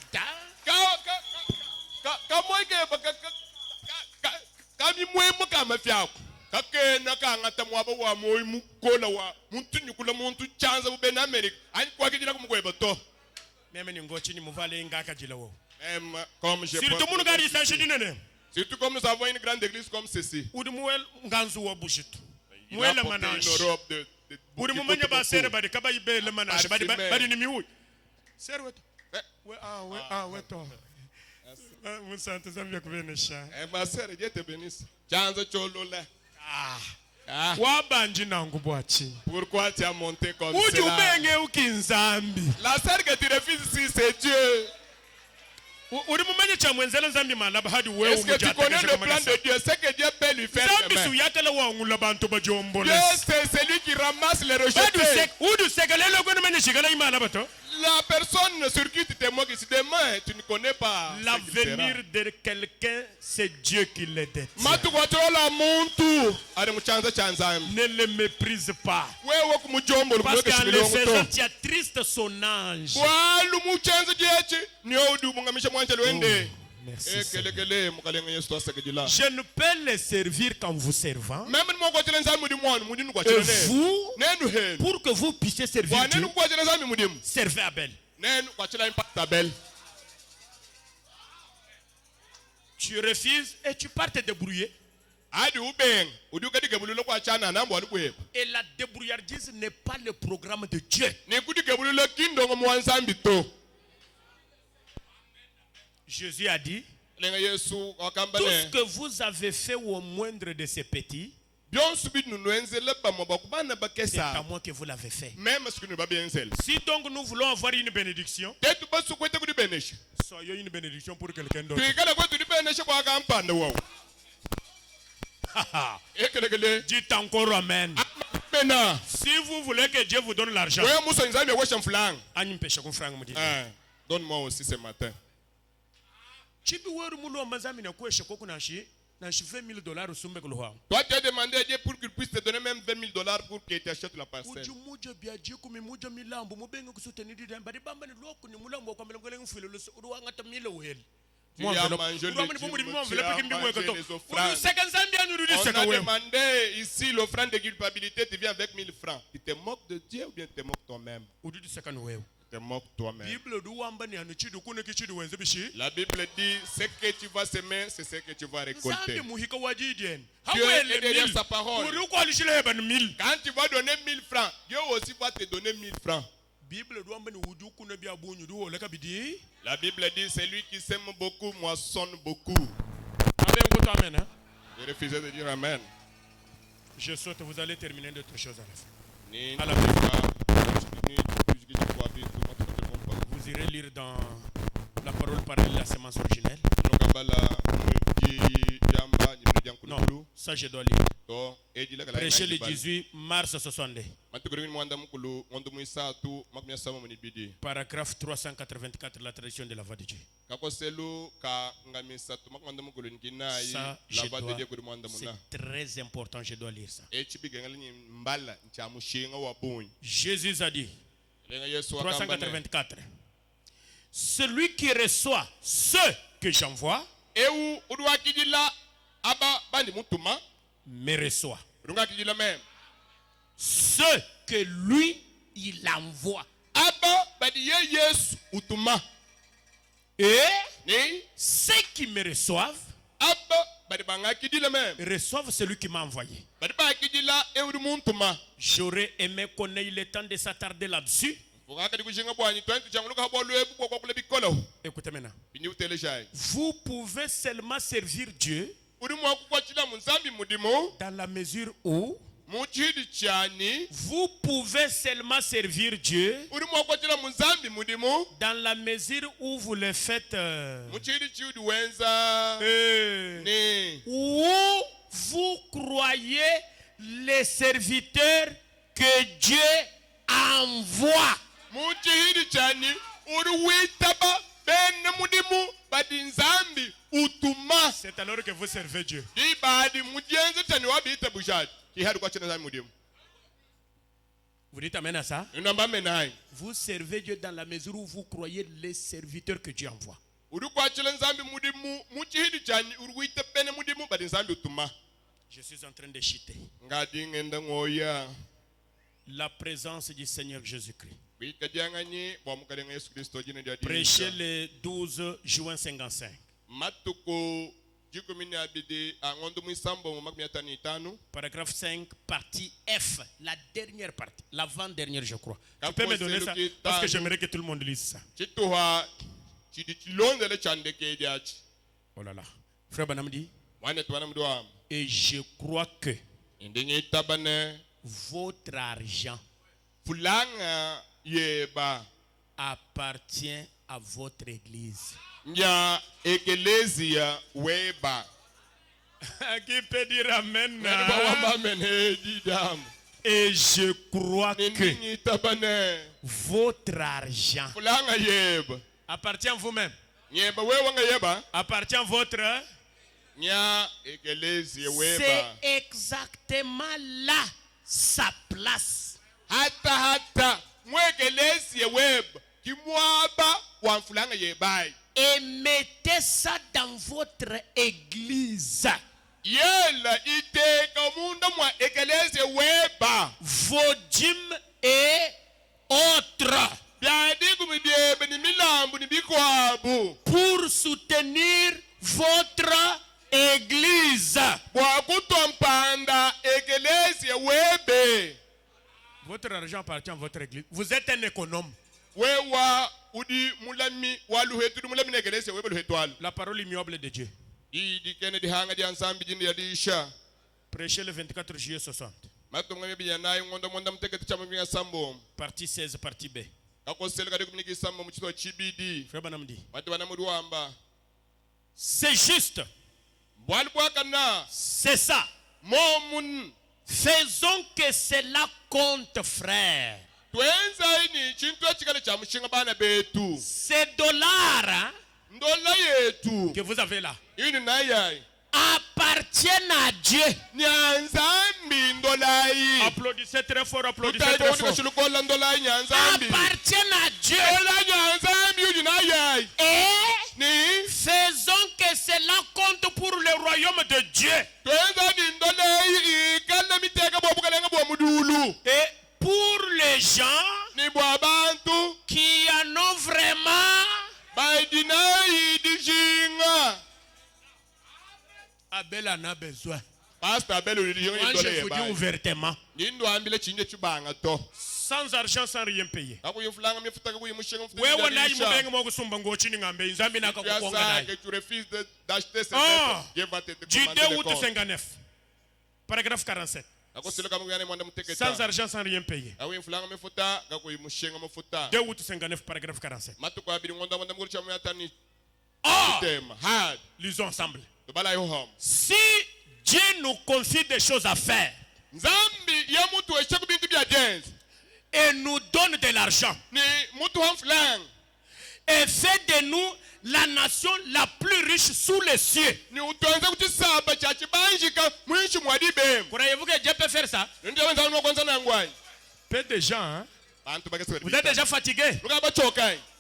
Même comme je Surtout mon gars, il s'agit d'une. Surtout comme nous avons une grande église comme ceci. Ou de Mouel Nganzu wa Bouchit. Il a Mouel le apporté manage. une robe de Ou de Moumania Bassere, Badi Kabaïbe le manage. Badi Nimiou. Servet. Ouais, toi. Mon santé, ça vient que Vénécha. Ma sœur, Dieu te bénisse. Chanzo Cholola. Wabanji Nanguboachi. Pourquoi tu as monté comme Où tu cela? benges ou Kinzambi? La sœur que tu refuses ici, c'est Dieu. Est-ce que tu connais le plan de Dieu? C'est que Dieu peut lui faire demain. Dieu, c'est celui qui ramasse les rejetés. La personne sur qui tu te moques ici demain, tu ne connais pas. L'avenir de quelqu'un, c'est Dieu qui le détient. Ne le méprise pas. Parce qu'en le faisant, tu attristes son âge. Merci. Je ne peux les servir qu'en vous servant. Et vous, pour que vous puissiez servir Dieu, servez Abel. Tu refuses et tu pars te débrouiller. Et la débrouillardise n'est pas le programme de Dieu. Jésus a dit, tout ce que vous avez fait au moindre de ces petits, c'est à moi que vous l'avez fait. Si donc nous voulons avoir une bénédiction, soyons une bénédiction pour quelqu'un d'autre. Dites encore Amen. Si vous voulez que Dieu vous donne l'argent, donne-moi aussi ce matin. Toi, tu as demandé à Dieu pour qu'il puisse te donner même $20 pour qu'il t'achète la parcelle. Tu as mangé les offrandes. On a demandé ici l'offrande de culpabilité, tu viens avec 1000 francs. Tu te moques de Dieu ou bien tu te moques toi-même? Te moques toi-même. La Bible dit ce que tu vas semer, c'est ce que tu vas récolter. Dieu est derrière sa parole. Quand tu vas donner 1000 francs, Dieu aussi va te donner 1000 francs. La Bible dit celui qui sème beaucoup moissonne beaucoup. J'ai refusé de dire Amen. Je souhaite vous allez terminer d'autres choses à À la fin. Vous irez lire dans la parole parallèle la sémence originelle. Non, ça je dois lire. Prêcher le 18 mars 62. Paragraphe 384, la tradition de la voix de Dieu. Ça, c'est très important, je dois lire ça. Jésus a dit, 384, celui qui reçoit ce que j'envoie me reçoit. Ce que lui, il envoie. Et ceux qui me reçoivent reçoivent celui qui m'a envoyé. J'aurais aimé connaître le temps de s'attarder là-dessus. Écoutez maintenant. Vous pouvez seulement servir Dieu dans la mesure où vous pouvez seulement servir Dieu dans la mesure où vous le faites où vous croyez les serviteurs que Dieu envoie. C'est alors que vous servez Dieu. Vous dites amen à ça? Vous servez Dieu dans la mesure où vous croyez les serviteurs que Dieu envoie. Je suis en train de chuter. la présence du Seigneur Jésus-Christ. Prêchez le 12 juin 55. Paragraphe 5, partie F, la dernière partie, l'avant-dernière, je crois. Tu peux me donner ça parce que j'aimerais que tout le monde lise ça. Oh là là. Frère Banam dit, et je crois que votre argent appartient à votre église. Qui peut dire amen? Et je crois que votre argent appartient à vous-même. Appartient à votre. C'est exactement là sa place. Et mettez ça dans votre église. Vos dîmes et autres. Pour soutenir votre église. Votre argent appartient à votre église. Vous êtes un économe. La parole immuable de Dieu. Prêchez le 24 juillet 60. Partie 16, partie B. Frère Banam dit, c'est juste. C'est ça. Faisons que cela compte, frère. Ces dollars que vous avez là appartiennent à Dieu. Applaudissez très fort, applaudissez très fort. Appartiennent à Dieu. Et faisons que cela compte pour le royaume de Dieu. Et pour les gens qui en ont vraiment, Abel en a besoin. Moi, je vous dis ouvertement. Sans argent, sans rien payer. Judée août 59. Paragraphe 47. Sans argent, sans rien payer. 2 août 59, paragraphe 47. Or, lisons ensemble. Si Dieu nous confie des choses à faire et nous donne de l'argent et fait de nous la nation la plus riche sous les cieux, croyez-vous que Dieu peut faire ça? Peu de gens, hein? Vous êtes déjà fatigué.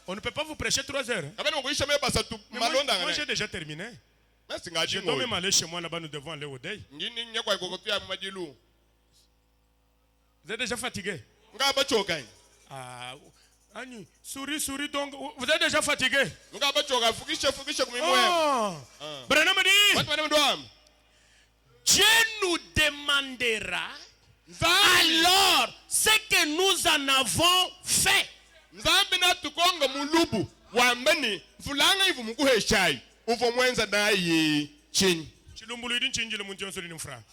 On ne peut pas vous prêcher 3 heures. Moi j'ai déjà terminé. Je dois même aller chez moi là-bas, nous devons aller au deuil. Vous êtes déjà fatigué? Ah, Annie, souris donc. Vous êtes déjà fatigué? Oh, Branham dit, Dieu nous demandera alors ce que nous en avons fait.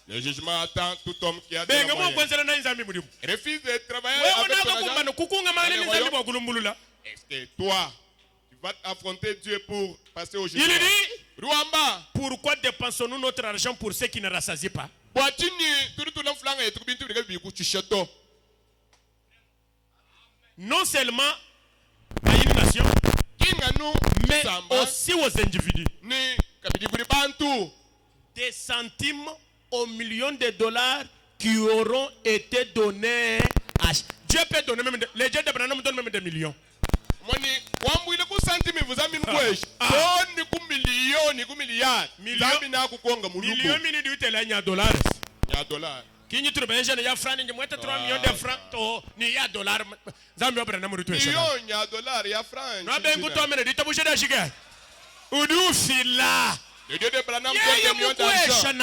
Le jugement attend tout homme qui a de la moyenne. Refuse de travailler avec ton argent. Est-ce que toi, tu vas affronter Dieu pour passer au jugement? Il dit, pourquoi dépensons-nous notre argent pour ceux qui ne rassasient pas? Non seulement à une nation, mais aussi aux individus. Des centimes aux millions de dollars qui auront été donnés à... Dieu peut donner même... Les dieux de Branham donnent même des millions. Millions Qui n'y trouve un ya franc, ni moins 3 millions de francs, ni ya dollars. Zambia prend mu tuesha. Millions ya dollars ya francs. Na ben ku to mene dit bouger da jiga. Udu fila. Le Dieu de Branham donne des millions d'argent.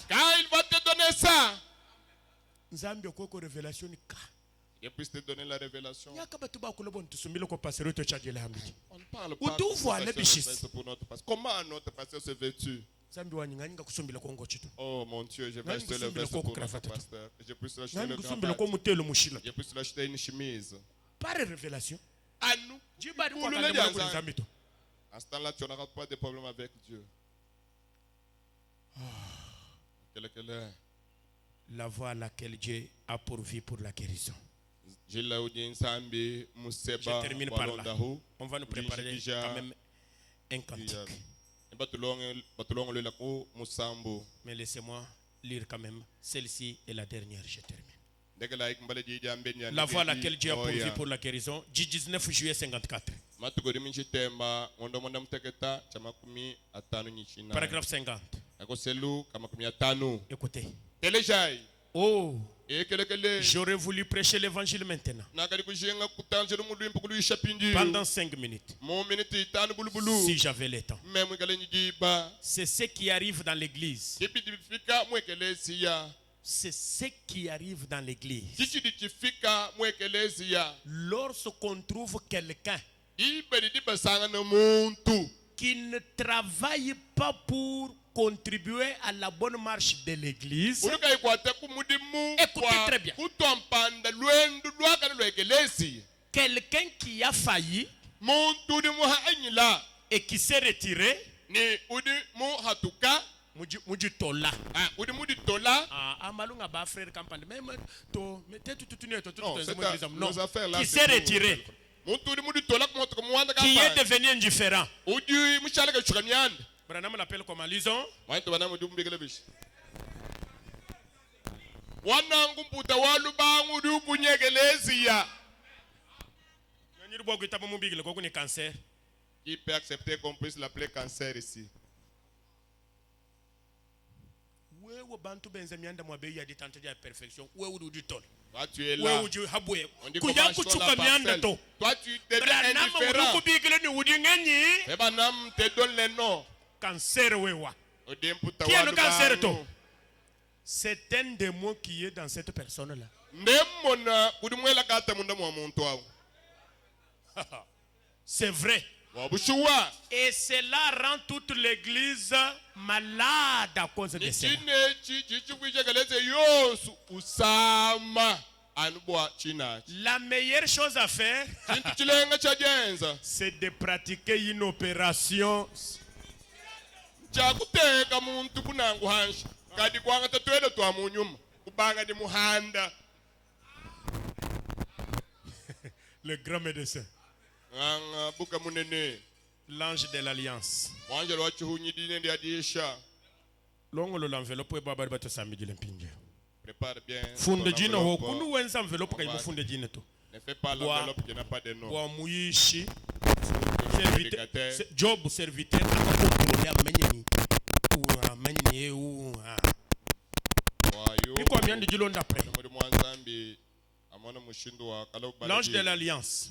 Quand il va te donner ça, Zambia koko révélation ni ka. il puisse te donner la révélation. Ya ka batu ba ko lobon to sumilo ko passer to charger la hamdi. On ne parle pas pour notre pasteur. Comment notre pasteur se vêtu? Zambia wanyanga kusumbila ko ngo chitu. Oh mon Dieu, je vais acheter le veste pour notre pasteur. Je puisse l'acheter le kusumbila ko mutelo mushila. Je puisse l'acheter une chemise. Par révélation. À nous. Dieu ba ko kala ko Zambia to. À ce temps-là, tu n'auras pas de problème avec Dieu. La voie à laquelle Dieu a pourvu pour la guérison. Je termine par là. On va nous préparer quand même un cantique. Mais laissez-moi lire quand même. Celle-ci est la dernière, je termine. La voie à laquelle Dieu a pourvu pour la guérison, du 19 juillet 54. Paragraphe 50. Écoutez. Oh, j'aurais voulu prêcher l'évangile maintenant. Pendant 5 minutes. Si j'avais le temps. C'est ce qui arrive dans l'église. C'est ce qui arrive dans l'église. Lorsqu'on trouve quelqu'un qui ne travaille pas pour contribuer à la bonne marche de l'église, écoutez très bien. Quelqu'un qui a failli et qui s'est retiré, Mujitola. Qui s'est retiré, qui est devenu indifférent. Branham l'appelle comment? Lisons. Qui peut accepter qu'on puisse l'appeler cancer ici? Toi, tu es là. On dit comment je suis la parcelle. Toi, tu te donnes indifférent. Et Branham te donne les noms. Cancer wewa. Qui est le cancer to? C'est un démon qui est dans cette personne-là. C'est vrai. Et cela rend toute l'église malade à cause de cela. La meilleure chose à faire, c'est de pratiquer une opération. Le grand médecin, l'ange de l'alliance. Longo l'enveloppe baba bato samedi lempinje. Prépare bien. Funde jina ho kunu wenza enveloppe kay funde jina to. Ne fais pas l'enveloppe qui n'a pas de nom. Wa muyishi Job serviteur akakokulo ya menyeni. Ou menyeni ou ah. Ni combien de jours d'après? L'ange de l'alliance.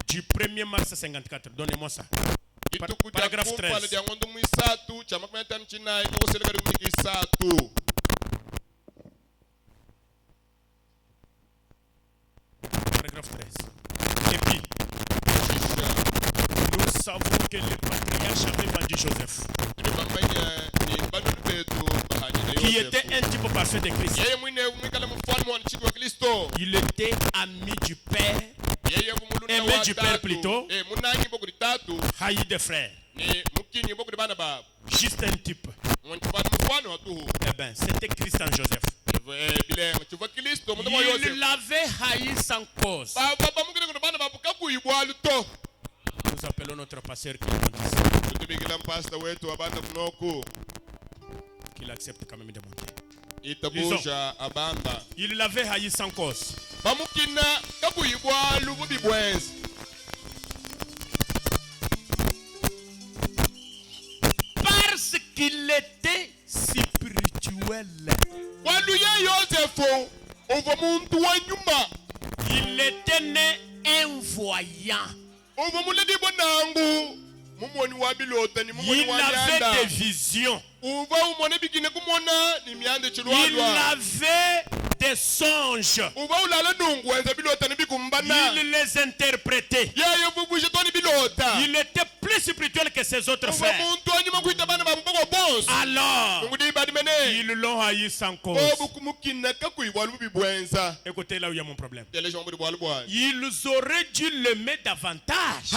Du 1er mars 54. Donnez-moi ça. Paragraphe 13. Paragraphe 13. Et puis, nous savons que le patriarche avait vendu Joseph, qui était un type parfait de Christ. Il était ami du Père, aimé du Père plutôt, haï des frères. Juste un type. Eh bien, c'était Christ en Joseph. Il l'avait haï sans cause. Nous appelons notre pasteur qu'il accepte quand même de monter. Il l'avait haï sans cause. Parce qu'il était spirituel. Il était né un voyant. Il avait des visions. Il avait des songes. Il les interprétait. Il était plus spirituel que ses autres frères. Alors, ils l'ont haï sans cause. Écoutez là où il y a mon problème. Ils auraient dû l'aimer davantage.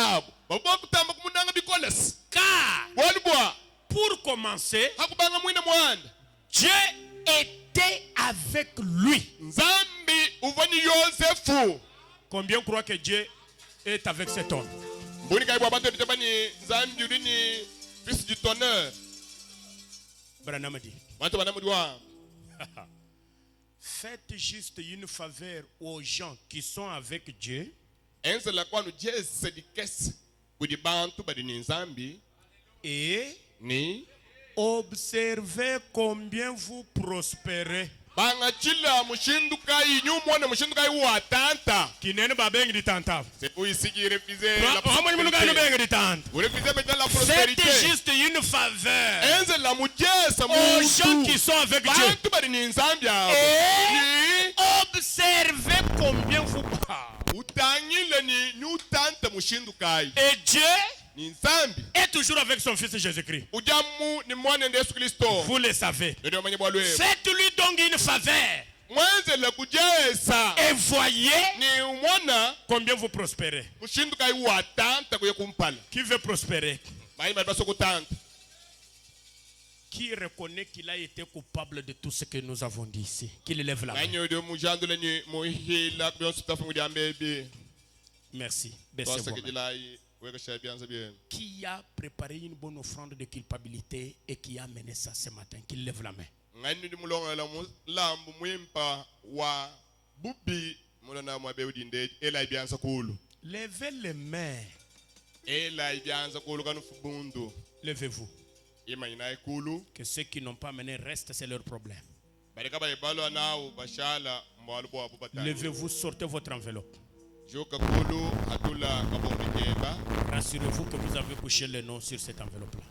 Car, pour commencer, Dieu était avec lui. Combien croient que Dieu est avec cet homme? Branham dit, faites juste une faveur aux gens qui sont avec Dieu. Et observez combien vous prospérez. Faites juste une faveur aux gens qui sont avec Dieu. Et observez combien vous et Dieu est toujours avec son fils Jésus-Christ. Vous le savez. Faites-lui donc une faveur. Et voyez combien vous prospérez. Qui veut prospérer? Qui reconnaît qu'il a été coupable de tout ce que nous avons dit ici? Qu'il lève la main. Merci. Qui a préparé une bonne offrande de culpabilité et qui a amené ça ce matin? Qu'il lève la main. Levez les mains. Levez-vous. Que ceux qui n'ont pas amené restent, c'est leur problème. Levez-vous, sortez votre enveloppe. Rassurez-vous que vous avez couché le nom sur cette enveloppe-là.